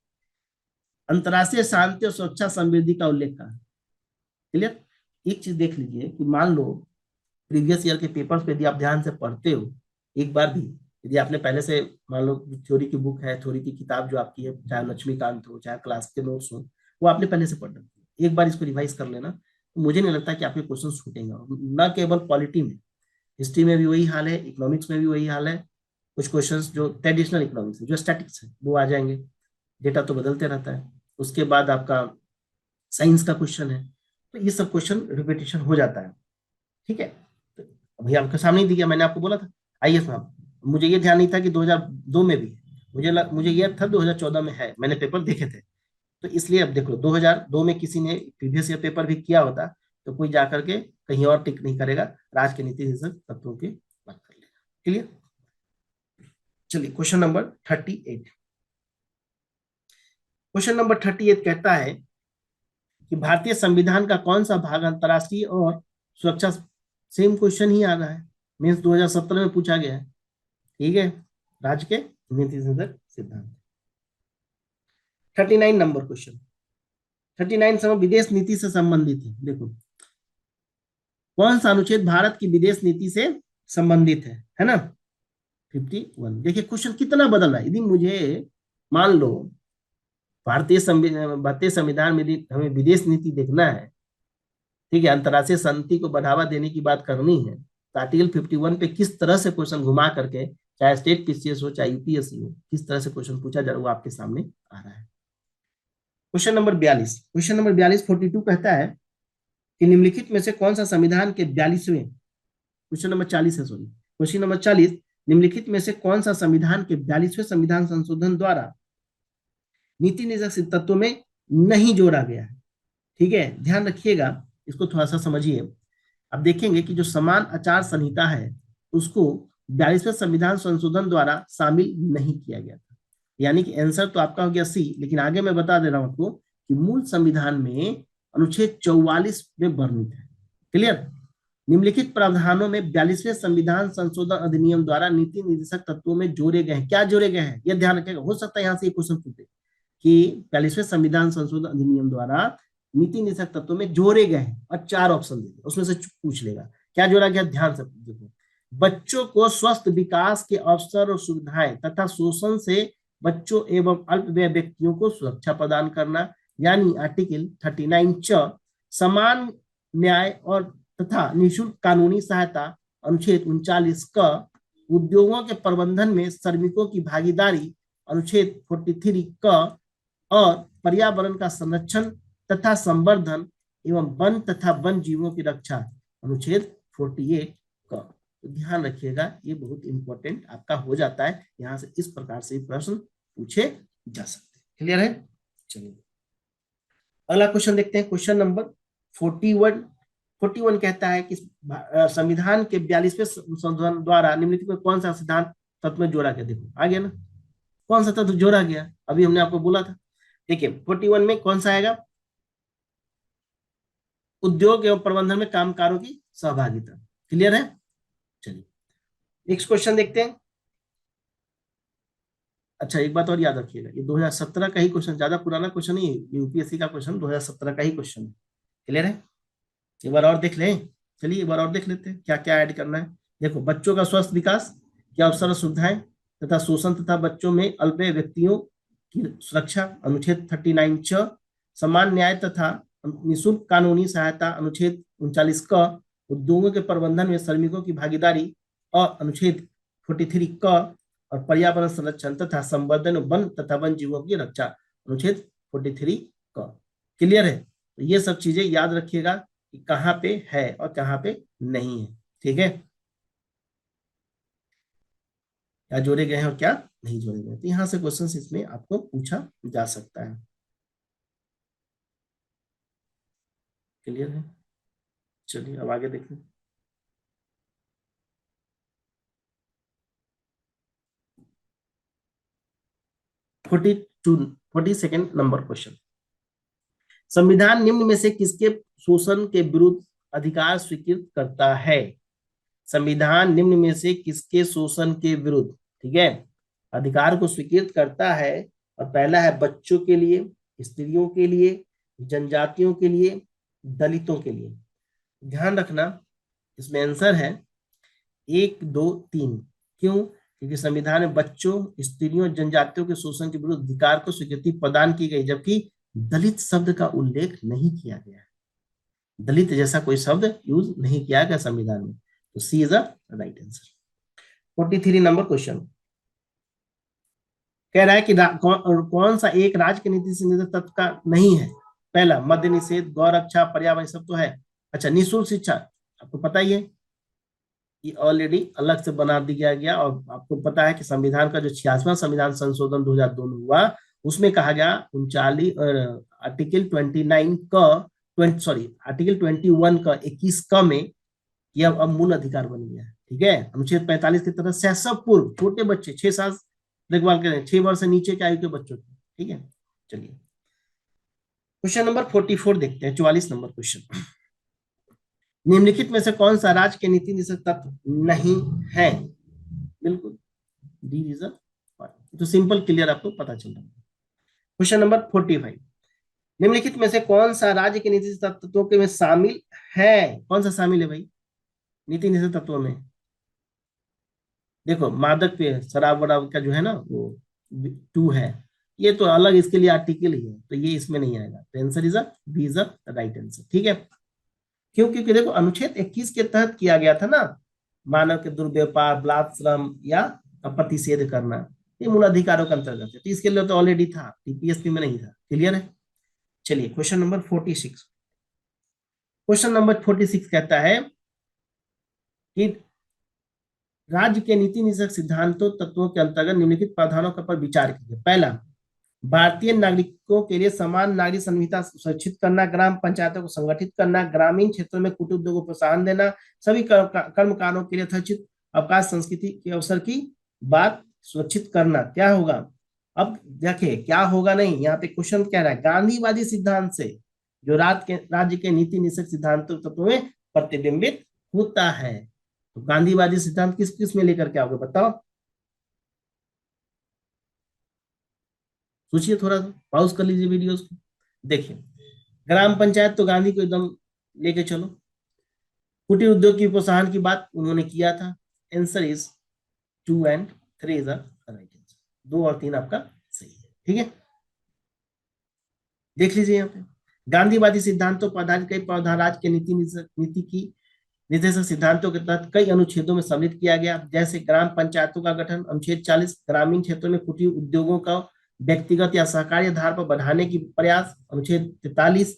अंतर्राष्ट्रीय शांति और सुरक्षा समृद्धि का उल्लेख कहा, क्लियर। एक चीज देख लीजिए कि मान लो प्रीवियस ईयर के पेपर्स पे यदि आप ध्यान से पढ़ते हो एक बार भी, यदि आपने पहले से मान लो थ्योरी की बुक है, थ्योरी की किताब जो आपकी है, चाहे लक्ष्मीकांत हो, चाहे क्लास के नोट्स हो, वो आपने पहले से पढ़ रखी है, एक बार इसको रिवाइज कर लेना, तो मुझे नहीं लगता कि आपके क्वेश्चन छूटेंगे। न केवल पॉलिटी में, हिस्ट्री में भी वही हाल है, इकोनॉमिक्स में भी वही हाल है। कुछ क्वेश्चन जो ट्रेडिशनल इकोनॉमिक्स है, जो स्टैटिक्स है, वो आ जाएंगे, डेटा तो बदलते रहता है। उसके बाद आपका साइंस का क्वेश्चन है, तो ये सब क्वेश्चन रिपीटेशन हो जाता है, ठीक है। तो अभी आपके सामने ही दिया, मैंने आपको बोला था आईएएस में। मुझे ये ध्यान नहीं था कि 2002 में भी, मुझे यह था 2014 में है, मैंने पेपर देखे थे। तो इसलिए अब देख लो, 2002 में किसी ने प्रीवियस ईयर पेपर भी किया होता तो कोई जाकर के कहीं और टिक नहीं करेगा, राज के नीति निर्देशक तत्वों की बात कर लेगा। क्लियर। चलिए क्वेश्चन नंबर 38, क्वेश्चन नंबर 38 कहता है कि भारतीय संविधान का कौन सा भाग अंतरराष्ट्रीय और सुरक्षा, सेम क्वेश्चन ही आ रहा है, मीन्स 2017 में पूछा गया है, ठीक है, राज्य के नीति निर्देशक सिद्धांत। 39 नंबर क्वेश्चन, 39 समय विदेश नीति से संबंधित है। देखो कौन सा अनुच्छेद भारत की विदेश नीति से संबंधित है ना। 51, देखिए क्वेश्चन कितना बदल रहा है। यदि मुझे मान लो भारतीय संविधान में हमें विदेश नीति देखना है, ठीक है, अंतर्राष्ट्रीय शांति को बढ़ावा देने की बात करनी है, तो आर्टिकल 51 पे किस तरह से क्वेश्चन घुमा करके, चाहे स्टेट पीसीएस हो चाहे यूपीएससी हो, किस तरह से क्वेश्चन पूछा जा रहा है वो आपके सामने आ रहा है। क्वेश्चन नंबर 42, क्वेश्चन नंबर 42 42 कहता है कि निम्नलिखित में से कौन सा संविधान के 42वें, क्वेश्चन नंबर 40 है, सॉरी, क्वेश्चन नंबर 40, निम्नलिखित में से कौन सा संविधान के 42वें संविधान संशोधन द्वारा नीति निर्देशक तत्वों में नहीं जोड़ा गया है, ठीक है। ध्यान रखिएगा, इसको थोड़ा सा समझिए। अब देखेंगे कि जो समान आचार संहिता है उसको 42वें संविधान संशोधन द्वारा शामिल नहीं किया गया था, यानी कि आंसर तो आपका हो गया सी। लेकिन आगे मैं बता दे रहा हूं आपको कि मूल संविधान में अनुच्छेद 44 में वर्णित है, क्लियर। निम्नलिखित प्रावधानों में 42वें संविधान संशोधन अधिनियम द्वारा नीति निर्देशक तत्वों में जोड़े गए हैं, क्या जोड़े गए हैं, यह ध्यान रखिएगा। हो सकता है यहां से क्वेश्चन पूछे कि 42वें संविधान संशोधन अधिनियम द्वारा नीति निर्देशक तत्वों में जोड़े गए हैं, और 4 ऑप्शन दे उसमें से पूछ लेगा क्या जोड़ा गया। ध्यान से देखो, बच्चों को स्वस्थ विकास के अवसर और सुविधाएं तथा शोषण से बच्चों एवं अल्पवयस्क व्यक्तियों को सुरक्षा प्रदान करना, यानी आर्टिकल 39 च, समान न्याय और तथा निःशुल्क कानूनी सहायता, अनुच्छेद 39 क, उद्योगों के प्रबंधन में श्रमिकों की भागीदारी, अनुच्छेद 43 क, और पर्यावरण का संरक्षण तथा संवर्धन एवं वन तथा वन जीवों की रक्षा, अनुच्छेद 48 का। तो ध्यान रखिएगा, ये बहुत इंपॉर्टेंट आपका हो जाता है, यहां से इस प्रकार से प्रश्न पूछे जा सकते हैं। क्लियर है। चलिए अगला क्वेश्चन देखते हैं, क्वेश्चन नंबर 41, 41 कहता है कि संविधान के 42वें संशोधन द्वारा निम्नलिखित में कौन सा सिद्धांत तत्व में जोड़ा गया। देखो आ गया ना, कौन सा तत्व जोड़ा गया, अभी हमने आपको बोला था। देखिए 41 में कौन सा आएगा, उद्योग एवं प्रबंधन में कामगारों की सहभागिता। क्लियर है। चलिए नेक्स्ट क्वेश्चन देखते हैं। अच्छा एक बात और याद रखिएगा, ये 2017 का ही क्वेश्चन, ज्यादा पुराना क्वेश्चन नहीं है, यूपीएससी का क्वेश्चन 2017 का ही क्वेश्चन है। क्लियर है। एक बार और देख लें, चलिए एक बार और देख लेते हैं क्या क्या ऐड करना है। देखो बच्चों का स्वस्थ विकास के अवसर और सुविधाएं तथा शोषण तथा बच्चों में अल्पवयस्क व्यक्तियों की सुरक्षा, अनुच्छेद 39 च, समान न्याय तथा निःशुल्क कानूनी सहायता, अनुच्छेद 39 क, उद्योगों के प्रबंधन में श्रमिकों की भागीदारी, और अनुच्छेद 43 क और पर्यावरण संरक्षण तथा संवर्धन वन तथा वन जीवों की रक्षा अनुच्छेद 43 क। क्लियर है? तो ये सब चीजें याद रखिएगा कि कहाँ पे है और कहाँ पे नहीं है। ठीक है, क्या जोड़े गए हैं और क्या नहीं जोड़े गए। तो यहाँ से क्वेश्चन इसमें आपको पूछा जा सकता है। क्लियर है? चलिए अब आगे देखें। 42 नंबर क्वेश्चन। संविधान निम्न में से किसके शोषण के विरुद्ध अधिकार स्वीकृत करता है? संविधान निम्न में से किसके शोषण के विरुद्ध, ठीक है, अधिकार को स्वीकृत करता है? और पहला है बच्चों के लिए, स्त्रियों के लिए, जनजातियों के लिए, दलितों के लिए। ध्यान रखना इसमें आंसर है 1 2 3। क्यों? क्योंकि संविधान में बच्चों, स्त्रियों, जनजातियों के शोषण के विरुद्ध अधिकार को स्वीकृति प्रदान की गई, जबकि दलित शब्द का उल्लेख नहीं किया गया। दलित जैसा कोई शब्द यूज नहीं किया गया संविधान में। तो C is the right answer. 43 number question कह रहा है कि कौन सा एक राज्य के नीति संशोधन तत्व का नहीं है? पहला मद्य निषेध, गौ रक्षा, पर्यावरण, सब तो है। अच्छा, निःशुल्क शिक्षा आपको पता ही है, ये ऑलरेडी अलग से बना दिया गया। और आपको पता है कि संविधान का जो 86वां संविधान संशोधन 2002 में हुआ, उसमें कहा गया 39 आर्टिकल 29 का आर्टिकल 21 का 21 का में ये अब मूल अधिकार बन गया है। ठीक है, अनुच्छेद 45 की तरह शैशव पूर्व छोटे बच्चे 6 साल देखभाल करें, 6 वर्ष से नीचे के आयु के बच्चों की। ठीक है, चलिए क्वेश्चन नंबर 44 देखते हैं। 44 नंबर क्वेश्चन। निम्नलिखित में से कौन सा राज्य के नीति निषेध तत्व नहीं है? बिल्कुल डी इज तो सिंपल क्लियर आपको पता चल रहा है। Question number 45। निम्नलिखित में से कौन सा राज्य के नीति तत्वों के में शामिल है? कौन सा शामिल है भाई नीति निषेध तत्वों में? देखो मादक पे शराब वराब का जो है ना वो 2 है, ये तो अलग इसके लिए आर्टिकल ही है, तो ये इसमें नहीं आएगा। तो answer is B is right answer. ठीक है, क्यों? क्योंकि देखो अनुच्छेद 21 के तहत किया गया था ना, मानव के दुर्व्यवहार, बलात्श्रम या प्रतिषेध करना, ये मूल अधिकारों के अंतर्गत है। तो इसके लिए तो ऑलरेडी था, टीपीएसपी में नहीं था। क्लियर है? चलिए क्वेश्चन नंबर 46। क्वेश्चन नंबर 46 कहता है कि राज्य के नीति निषेध सिद्धांतों तत्वों के अंतर्गत निम्नलिखित प्रावधानों पर विचार कीजिए। पहला, भारतीय नागरिकों के लिए समान नागरिक संहिता सुरक्षित करना, ग्राम पंचायतों को संगठित करना, ग्रामीण क्षेत्रों में कुटीर उद्योग को प्रोत्साहन देना, सभी कर्मकारों के लिए यथोचित अवकाश संस्कृति के अवसर की बात सुरक्षित करना। क्या होगा? अब देखिए क्या होगा नहीं, यहाँ पे क्वेश्चन कह रहा है गांधीवादी सिद्धांत से जो राज्य के नीति निषेध सिद्धांतों तत्वों में प्रतिबिंबित होता है। तो गांधीवादी सिद्धांत किस किस में लेकर के आओगे बताओ? सोचिए, थोड़ा सा पॉज कर लीजिए वीडियोस को, देखिए। ग्राम पंचायत तो गांधी को एकदम लेके चलो, कुटीर उद्योग की प्रोत्साहन की बात उन्होंने किया था। Answer is 2 and 3 is right answer. 2 और 3 आपका सही है। ठीक है, देख लीजिए यहाँ पे गांधीवादी सिद्धांतों पर आधारित कई प्रावधान राज्य के नीति की निर्देशक सिद्धांतों के तहत कई अनुच्छेदों में सम्मिलित किया गया, जैसे ग्राम पंचायतों का गठन अनुच्छेद 40, ग्रामीण क्षेत्रों में कुटीर उद्योगों का व्यक्तिगत या सहकारी आधार पर बढ़ाने की प्रयास अनुच्छेद 43,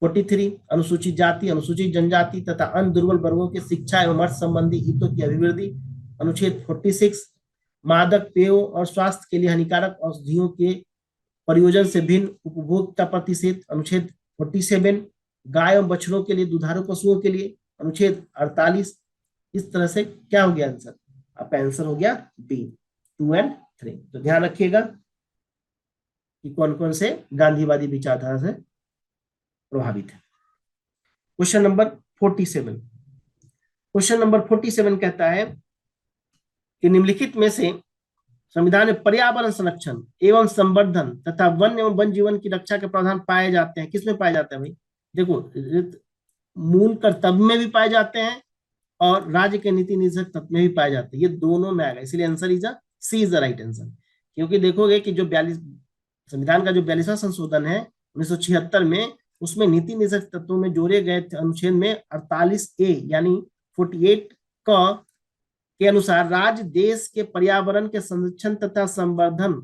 43 अनुसूचित जाति, अनुसूचित जनजाति तथा अन्य दुर्बल वर्गों की शिक्षा एवं अर्थ संबंधी हितों की अभिवृद्धि अनुच्छेद 46, मादक पेयों और स्वास्थ्य के लिए हानिकारक औषधियों के प्रयोजन से भिन्न उपभोग का प्रतिषेध अनुच्छेद 47, गाय और बछड़ों के लिए, दुधारू पशुओं के लिए अनुच्छेद 48। इस तरह से क्या हो गया आंसर? आपका आंसर हो गया बी, 2 and 3। तो ध्यान रखिएगा कि कौन कौन से गांधीवादी विचारधारा से प्रभावित है। Question number 47। क्वेश्चन नंबर 47 कहता है कि निम्नलिखित में से संविधान में पर्यावरण संरक्षण एवं संवर्धन तथा वन एवं वन जीवन की रक्षा के प्रावधान पाए जाते हैं। किसमें पाए जाते हैं भाई? देखो मूल कर्तव्य में भी पाए जाते हैं और राज्य के नीति निषेध तत्व में भी पाए जाते हैं, ये दोनों में आएगा। इसलिए answer is C is the right answer. क्योंकि देखोगे कि जो 42 संविधान का जो 42वां संशोधन है 1976 में, उसमें नीति निषेध तत्वों में जोड़े गए अनुच्छेद में 48A यानी 48 का के अनुसार राज्य देश के पर्यावरण के संरक्षण तथा संवर्धन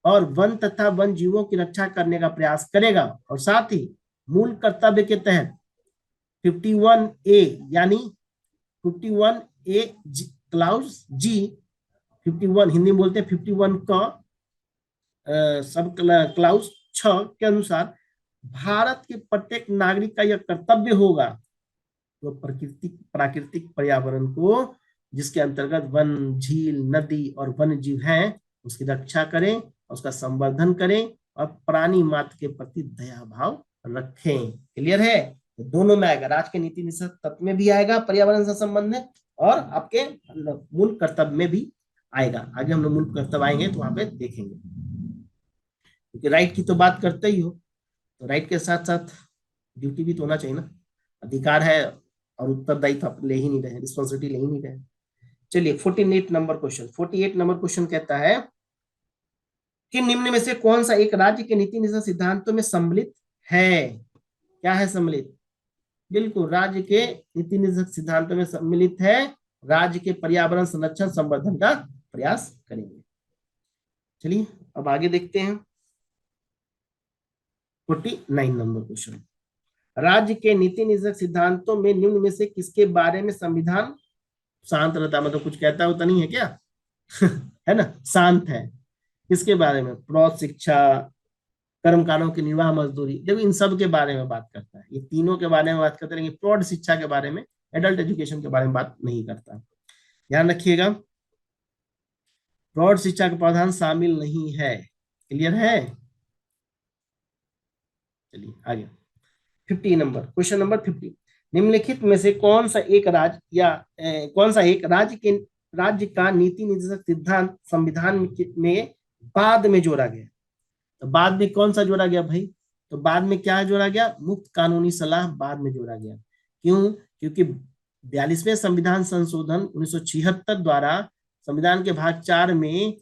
और वन तथा वन जीवों की रक्षा करने का प्रयास करेगा, और साथ ही मूल कर्तव्य के तहत 51A यानी 51A क्लाउज जी 51 हिंदी में बोलते हैं 51 का सब क्लाउज 6 के अनुसार भारत के प्रत्येक नागरिक का यह कर्तव्य होगा तो प्राकृतिक पर्यावरण को, जिसके अंतर्गत वन, झील, नदी और वन्य जीव हैं, उसकी रक्षा करें, उसका संवर्धन करें और प्राणी मात्र के प्रति दया भाव रखें। क्लियर है? तो दोनों में आएगा, राज्य के नीति निषेध तत्व में भी आएगा पर्यावरण से संबंधित, और आपके मूल कर्तव्य में भी आएगा। आगे हम लोग मूल कर्तव्य आएंगे तो वहां पे देखेंगे, क्योंकि राइट की तो बात करते ही हो, तो राइट के साथ साथ ड्यूटी भी तो होना चाहिए ना। अधिकार है और उत्तरदायित्व आप ले ही नहीं रहे, रिस्पॉन्सिबिलिटी ले ही नहीं रहे। चलिए 48 नंबर क्वेश्चन, 48 नंबर क्वेश्चन कहता है कि निम्न में से कौन सा एक राज्य के नीति निषेध सिद्धांतों में सम्मिलित है? क्या है सम्मिलित? बिल्कुल, राज्य के नीति निषेध सिद्धांतों में सम्मिलित है, राज्य के पर्यावरण संरक्षण संवर्धन का प्रयास करेंगे। चलिए अब आगे देखते हैं 49 नंबर क्वेश्चन, राज्य के नीति निषेध सिद्धांतों में निम्न में से किसके बारे में संविधान शांत रहता, मतलब कुछ कहता होता नहीं है क्या? है ना, शांत है। किसके बारे में? प्रौढ़ शिक्षा, कर्मकारों की निर्वाह मजदूरी, जब इन सब के बारे में बात करता है, ये तीनों के बारे में बात करते हैं, लेकिन प्रौढ़ शिक्षा के बारे में, एडल्ट एजुकेशन के बारे में बात नहीं करता। ध्यान रखिएगा, प्रौढ़ शिक्षा का प्रावधान शामिल नहीं है। क्लियर है? चलिए आगे 50 नंबर क्वेश्चन नंबर 50, निम्नलिखित में से कौन सा एक राज्य या कौन सा एक राज्य का नीति निर्देशक सिद्धांत संविधान में बाद में जोड़ा गया? तो बाद में कौन सा जोड़ा गया भाई? तो बाद में क्या जोड़ा गया? मुफ्त कानूनी सलाह बाद में जोड़ा गया। क्यों? क्योंकि 42वें संविधान संशोधन 1976 द्वारा संविधान के भाग 4 में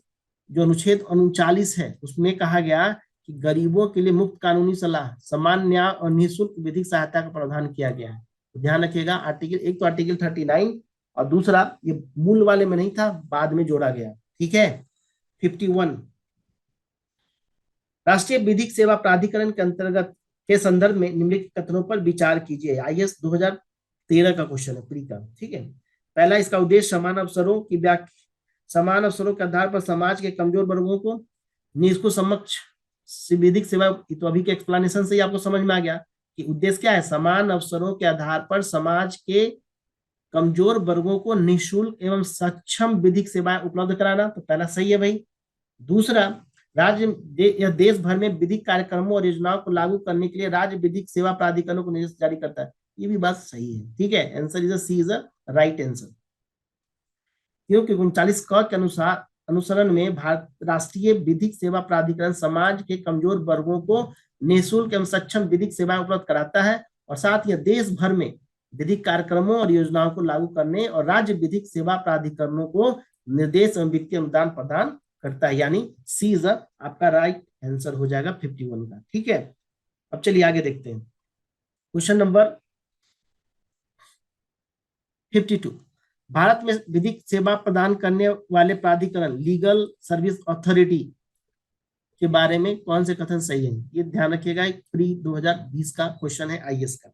जो अनुच्छेद 39 है, उसमें कहा गया कि गरीबों के लिए मुफ्त कानूनी सलाह, समान न्याय और निःशुल्क विधिक सहायता का प्रावधान किया गया है। तो ध्यान रखिएगा, आर्टिकल एक तो आर्टिकल 39 और दूसरा ये मूल वाले में नहीं था, बाद में जोड़ा गया। ठीक है। 51, राष्ट्रीय विधिक सेवा प्राधिकरण के अंतर्गत के संदर्भ में निम्नलिखित कथनों पर विचार कीजिए। आईएएस 2013 का क्वेश्चन है, प्री का। ठीक है। पहला, इसका उद्देश्य समान अवसरों की व्याख्या, समान अवसरों के आधार पर समाज के कमजोर वर्गों को इसको समक्ष विधिक सेवा, तो अभी के एक्सप्लेनेशन से ही आपको समझ में आ गया कि उद्देश्य क्या है। समान अवसरों के आधार पर समाज के कमजोर वर्गों को निःशुल्क एवं सक्षम विधिक सेवाएं उपलब्ध कराना, तो पहला सही है भाई। दूसरा, राज्य या देश भर में विधिक कार्यक्रमों और योजनाओं को लागू करने के लिए राज्य विधिक सेवा प्राधिकरणों को निर्देश जारी करता है, ये भी बात सही है। ठीक है, answer is C is a right answer. क्योंकि 39 क के अनुसार अनुसरण में भारत राष्ट्रीय विधिक सेवा प्राधिकरण समाज के कमजोर वर्गों को निःशुल्क एवं सक्षम विधिक सेवाएं उपलब्ध कराता है, और साथ ही देश भर में विधिक कार्यक्रमों और योजनाओं को लागू करने और राज्य विधिक सेवा प्राधिकरणों को निर्देश एवं वित्तीय अनुदान प्रदान करता है, यानी सी इज आपका राइट आंसर हो जाएगा 51 का। ठीक है। अब चलिए आगे देखते हैं क्वेश्चन नंबर 52, भारत में विधिक सेवा प्रदान करने वाले प्राधिकरण लीगल सर्विस अथॉरिटी के बारे में कौन से कथन सही है? ये ध्यान रखिएगा, एक प्री 2020 का क्वेश्चन है आईएएस का।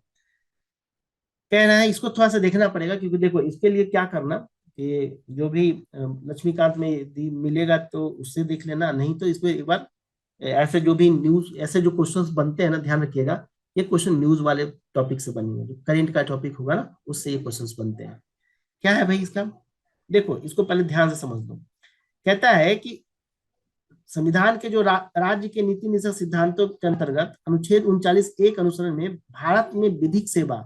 कह रहा है, इसको थोड़ा सा देखना पड़ेगा, क्योंकि देखो इसके लिए क्या करना कि जो भी लक्ष्मीकांत में मिलेगा तो उससे देख लेना, नहीं तो इसमें एक बार ऐसे जो भी न्यूज, ऐसे जो क्वेश्चंस बनते हैं ना, ध्यान रखिएगा ये क्वेश्चन न्यूज वाले टॉपिक से बनेंगे, जो करंट का टॉपिक होगा ना उससे ये क्वेश्चंस बनते हैं। क्या है भाई इसका? देखो इसको पहले ध्यान से समझ लो। कहता है कि संविधान के जो राज्य के नीति निषेध सिद्धांतों के अंतर्गत अनुच्छेद 39(1) अनुसरण में भारत में विधिक सेवा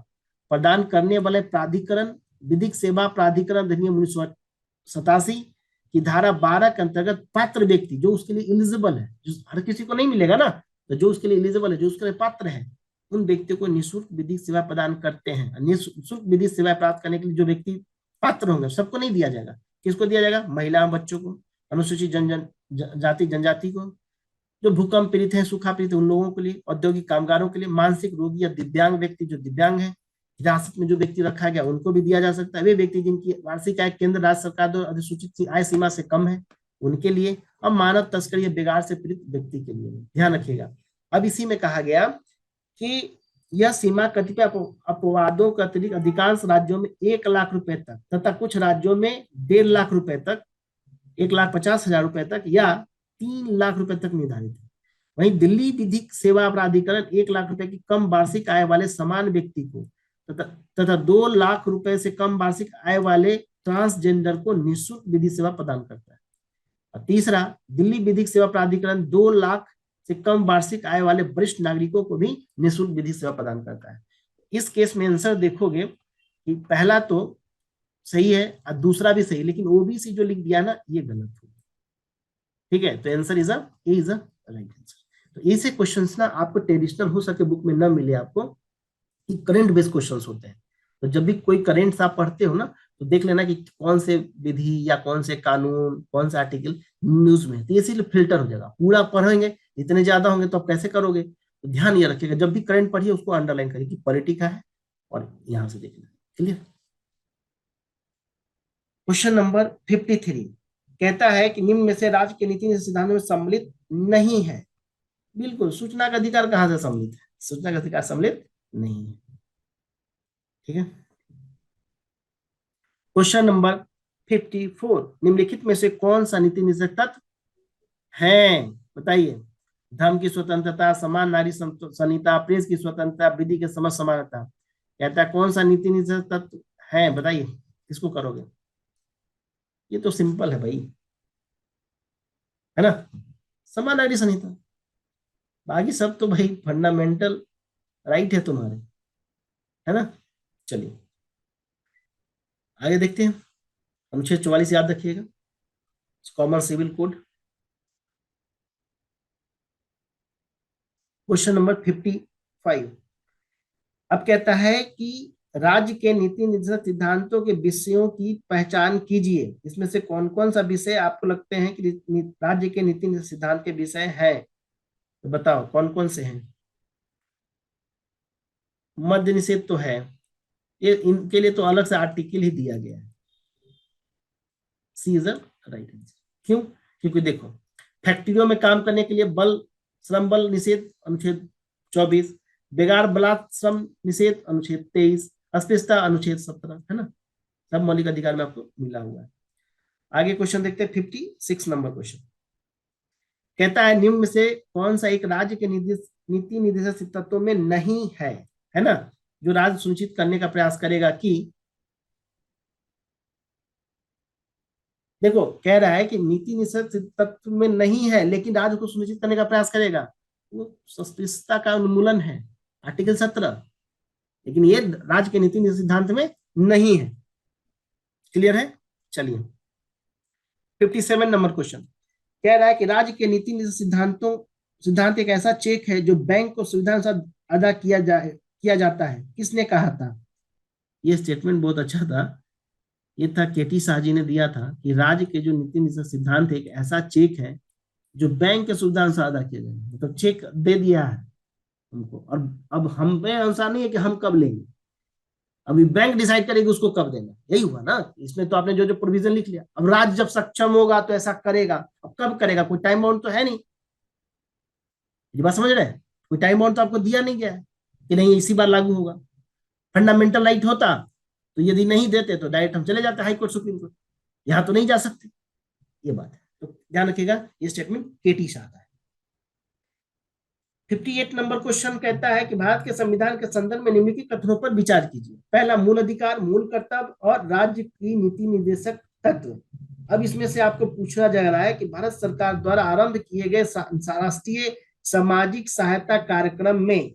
प्रदान करने वाले प्राधिकरण विधिक सेवा प्राधिकरण अधिनियम 1987 की धारा 12 के अंतर्गत पात्र व्यक्ति जो उसके लिए एलिजिबल है, जो हर किसी को नहीं मिलेगा ना, तो जो उसके लिए एलिजिबल है, जो उसके लिए पात्र है, उन व्यक्तियों को निःशुल्क विधिक सेवा प्रदान करते हैं। निःशुल्क विधिक सेवा प्राप्त करने के लिए जो व्यक्ति पात्र होंगे सबको नहीं दिया जाएगा। किसको दिया जाएगा? महिला बच्चों को, अनुसूचित जाति जनजाति को, जो भूकंप पीड़ित है, सूखा पीड़ित है, उन लोगों के लिए, औद्योगिक कामगारों के लिए, मानसिक रोगी या दिव्यांग व्यक्ति जो दिव्यांग है, हिरासत में जो व्यक्ति रखा गया उनको भी दिया जा सकता है। वे व्यक्ति जिनकी वार्षिक आय केंद्र राज्य सरकार द्वारा अधिसूचित आय सीमा से कम है उनके लिए, और मानव तस्करी या बेगार से पीड़ित व्यक्ति के लिए। ध्यान रखिएगा, अब इसी में कहा गया कि यह सीमा कतिपय अपवादों के अतिरिक्त अधिकांश राज्यों में 1 लाख रुपए तक तथा कुछ राज्यों में 1.5 लाख रुपए तक, 1,50,000 रुपए तक या 3 लाख रुपए तक निर्धारित है। वहीं दिल्ली विधिक सेवा प्राधिकरण 1 लाख रुपए की कम वार्षिक आय वाले समान व्यक्ति को तथा 2 लाख रुपए से कम वार्षिक आय वाले ट्रांसजेंडर को निःशुल्क विधि सेवा प्रदान करता है। और तीसरा, दिल्ली विधिक सेवा प्राधिकरण 2 लाख से कम वार्षिक आय वाले वरिष्ठ नागरिकों को भी निःशुल्क विधि सेवा प्रदान करता है। इस केस में आंसर देखोगे कि पहला तो सही है और दूसरा भी सही, लेकिन ओबीसी जो लिख दिया ना ये गलत हो। ठीक है, तो answer is a right answer. तो ऐसे क्वेश्चंस ना आपको ट्रेडिशनल हो सके बुक में ना मिले आपको, कि करंट बेस्ड क्वेश्चंस होते हैं। तो जब भी कोई करेंट्स आप पढ़ते हो ना तो देख लेना कि कौन से विधि या कौन से कानून, कौन सा आर्टिकल न्यूज में, तो इसीलिए फिल्टर हो जाएगा। पूरा पढ़ेंगे इतने ज्यादा होंगे तो आप कैसे करोगे, तो ध्यान ये रखिएगा जब भी करंट पढ़िए उसको अंडरलाइन करिए कि पॉलिटी का है, और यहां से देखना। क्लियर। क्वेश्चन नंबर 53 कहता है कि निम्न में से राज्य के नीति सिद्धांतों में सम्मिलित नहीं है। बिल्कुल, सूचना का अधिकार कहां से सम्मिलित है, सूचना का अधिकार सम्मिलित नहीं है। ठीक है। क्वेश्चन नंबर 54 निम्नलिखित में से कौन सा नीति निषेध तत्व है, बताइए। धर्म की स्वतंत्रता, समान नारी संहिता, प्रेस की स्वतंत्रता, विधि के समझ समानता। कहता है कौन सा नीति निषेध तत्व है, बताइए किसको करोगे। ये तो सिंपल है भाई, है ना, समान नारी संहिता। बाकी सब तो भाई फंडामेंटल राइट है तुम्हारे, है ना। चलिए आगे देखते हैं। अनुच्छेद 44 याद रखिएगा, common civil code. Question number 55 अब कहता है कि राज्य के नीति निर्देशक सिद्धांतों के विषयों की पहचान कीजिए। इसमें से कौन कौन सा विषय आपको लगते हैं कि राज्य के नीति निर्देशक सिद्धांत के विषय हैं, तो बताओ कौन कौन से हैं। मद्य निषेध तो है, ये इनके लिए तो अलग से आर्टिकल ही दिया गया है। सी इज द राइट आंसर। क्यों, क्योंकि देखो फैक्ट्रियों में काम करने के लिए बल श्रम बल निषेध अनुच्छेद 24, बेगार बलात् श्रम निषेध अनुच्छेद 23, अस्पृश्यता अनुच्छेद 17, है ना। सब मौलिक अधिकार में आपको मिला हुआ है। आगे क्वेश्चन देखते हैं 56 नंबर क्वेश्चन कहता है निम्न में से कौन सा एक राज्य के नीति निर्देशक तत्वों में नहीं है ना, जो राज्य सुनिश्चित करने का प्रयास करेगा कि, देखो कह रहा है कि नीति निषेध तत्व में नहीं है लेकिन राज्य को सुनिश्चित करने का प्रयास करेगा, वो अस्पृश्यता का उन्मूलन है, आर्टिकल 17, लेकिन ये राज्य के नीति सिद्धांत में नहीं है। क्लियर है। चलिए 57 नंबर क्वेश्चन कह रहा है कि राज्य के नीति सिद्धांत एक ऐसा चेक है जो बैंक को सुविधा अनुसार अदा किया जाता है। किसने कहा था, ये स्टेटमेंट बहुत अच्छा था, ये था केटी शाह जी ने दिया था कि राज्य के जो नीति निषेध सिद्धांत एक ऐसा चेक है जो बैंक के सुविधा अनुसार अदा किया जाए, मतलब चेक दे दिया है हमको, और अब हम पे अनुसार नहीं है कि हम कब लेंगे, अभी बैंक डिसाइड करेगी उसको कब देना। यही हुआ ना, इसमें तो आपने जो जो प्रोविजन लिख लिया, अब राज्य जब सक्षम होगा तो ऐसा करेगा। अब कब करेगा, कोई टाइम बाउंड तो है नहीं, ये बात समझ रहे हैं, कोई टाइम बाउंड तो आपको दिया नहीं गया है कि नहीं इसी बार लागू होगा। फंडामेंटल राइट होता तो यदि नहीं देते तो डायरेक्ट हम चले जाते हाई कोर्ट सुप्रीम कोर्ट, यहां तो नहीं जा सकते, ये बात है। तो ध्यान रखिएगा ये स्टेटमेंट केटी शाह का है। 58 नंबर क्वेश्चन कहता है कि भारत के संविधान के संदर्भ में निम्नलिखित कथनों पर विचार कीजिए। पहला, मूल अधिकार, मूल कर्तव्य और राज्य की नीति निर्देशक तत्व। अब इसमें से आपको पूछा जा रहा है कि भारत सरकार द्वारा आरंभ किए गए राष्ट्रीय सामाजिक सहायता कार्यक्रम में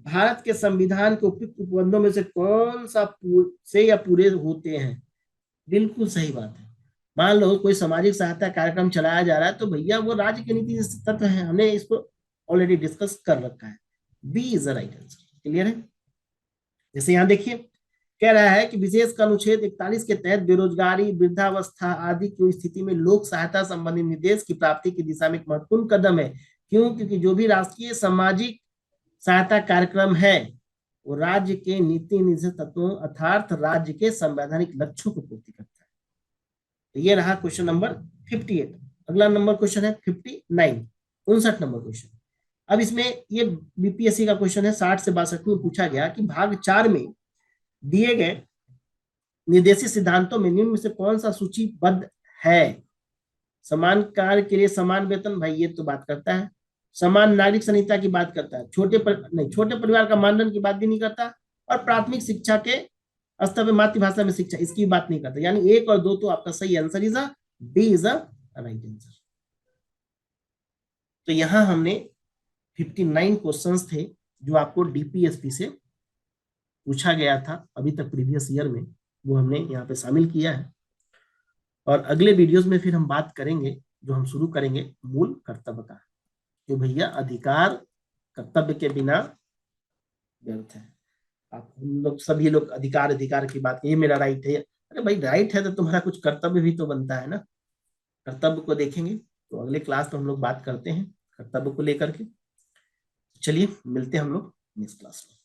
भारत के संविधान के उपयुक्त उपबंधों में से कौन सा से या पूरे होते हैं। बिल्कुल सही बात है। मान लो कोई सामाजिक सहायता कार्यक्रम चलाया जा रहा है तो भैया वो राज्य के नीति तत्व है, हमने इसको ऑलरेडी डिस्कस कर रखा है। B is the right answer. Clear है। जैसे यहां देखिए कह रहा है कि विशेष अनुच्छेद 41 के तहत बेरोजगारी, वृद्धावस्था आदि की स्थिति में लोक सहायता संबंधी निर्देश की प्राप्ति की दिशा में एक महत्वपूर्ण कदम है। क्यों, क्योंकि जो भी राष्ट्रीय सामाजिक सहायता कार्यक्रम है वो राज्य के नीति निधि तत्वों अर्थात राज्य के संवैधानिक लक्ष्यों को पूर्ति करता है। तो ये रहा क्वेश्चन नंबर 58। अगला नंबर क्वेश्चन है 59, 59 नंबर क्वेश्चन। अब इसमें ये बीपीएससी का क्वेश्चन है 60 से 62 में पूछा गया कि भाग 4 में दिए गए निर्देशित सिद्धांतों में निम्न में से कौन सा सूचीबद्ध है। समान कार्य के लिए समान वेतन, भाई ये तो बात करता है। समान नागरिक संहिता की बात करता है। छोटे परिवार का मानदंड की बात भी नहीं करता। और प्राथमिक शिक्षा के स्तर पे मातृभाषा में शिक्षा, इसकी बात नहीं करता। यानी 1 और 2 तो आपका सही answer is a B is a right answer. तो यहां हमने 59 क्वेश्चंस थे जो आपको डीपीएसपी से पूछा गया था अभी तक प्रीवियस ईयर में, वो हमने यहाँ पे शामिल किया है। और अगले वीडियोस में फिर हम बात करेंगे, जो हम शुरू करेंगे मूल कर्तव्य का, कि भैया अधिकार कर्तव्य के बिना व्यर्थ है। आप हम लोग सभी लोग अधिकार अधिकार की बात, ये मेरा राइट है। अरे भाई राइट है तो तुम्हारा कुछ कर्तव्य भी तो बनता है ना। कर्तव्य को देखेंगे तो अगले क्लास में हम लोग बात करते हैं कर्तव्य को लेकर के। चलिए मिलते हैं हम लोग नेक्स्ट क्लास में।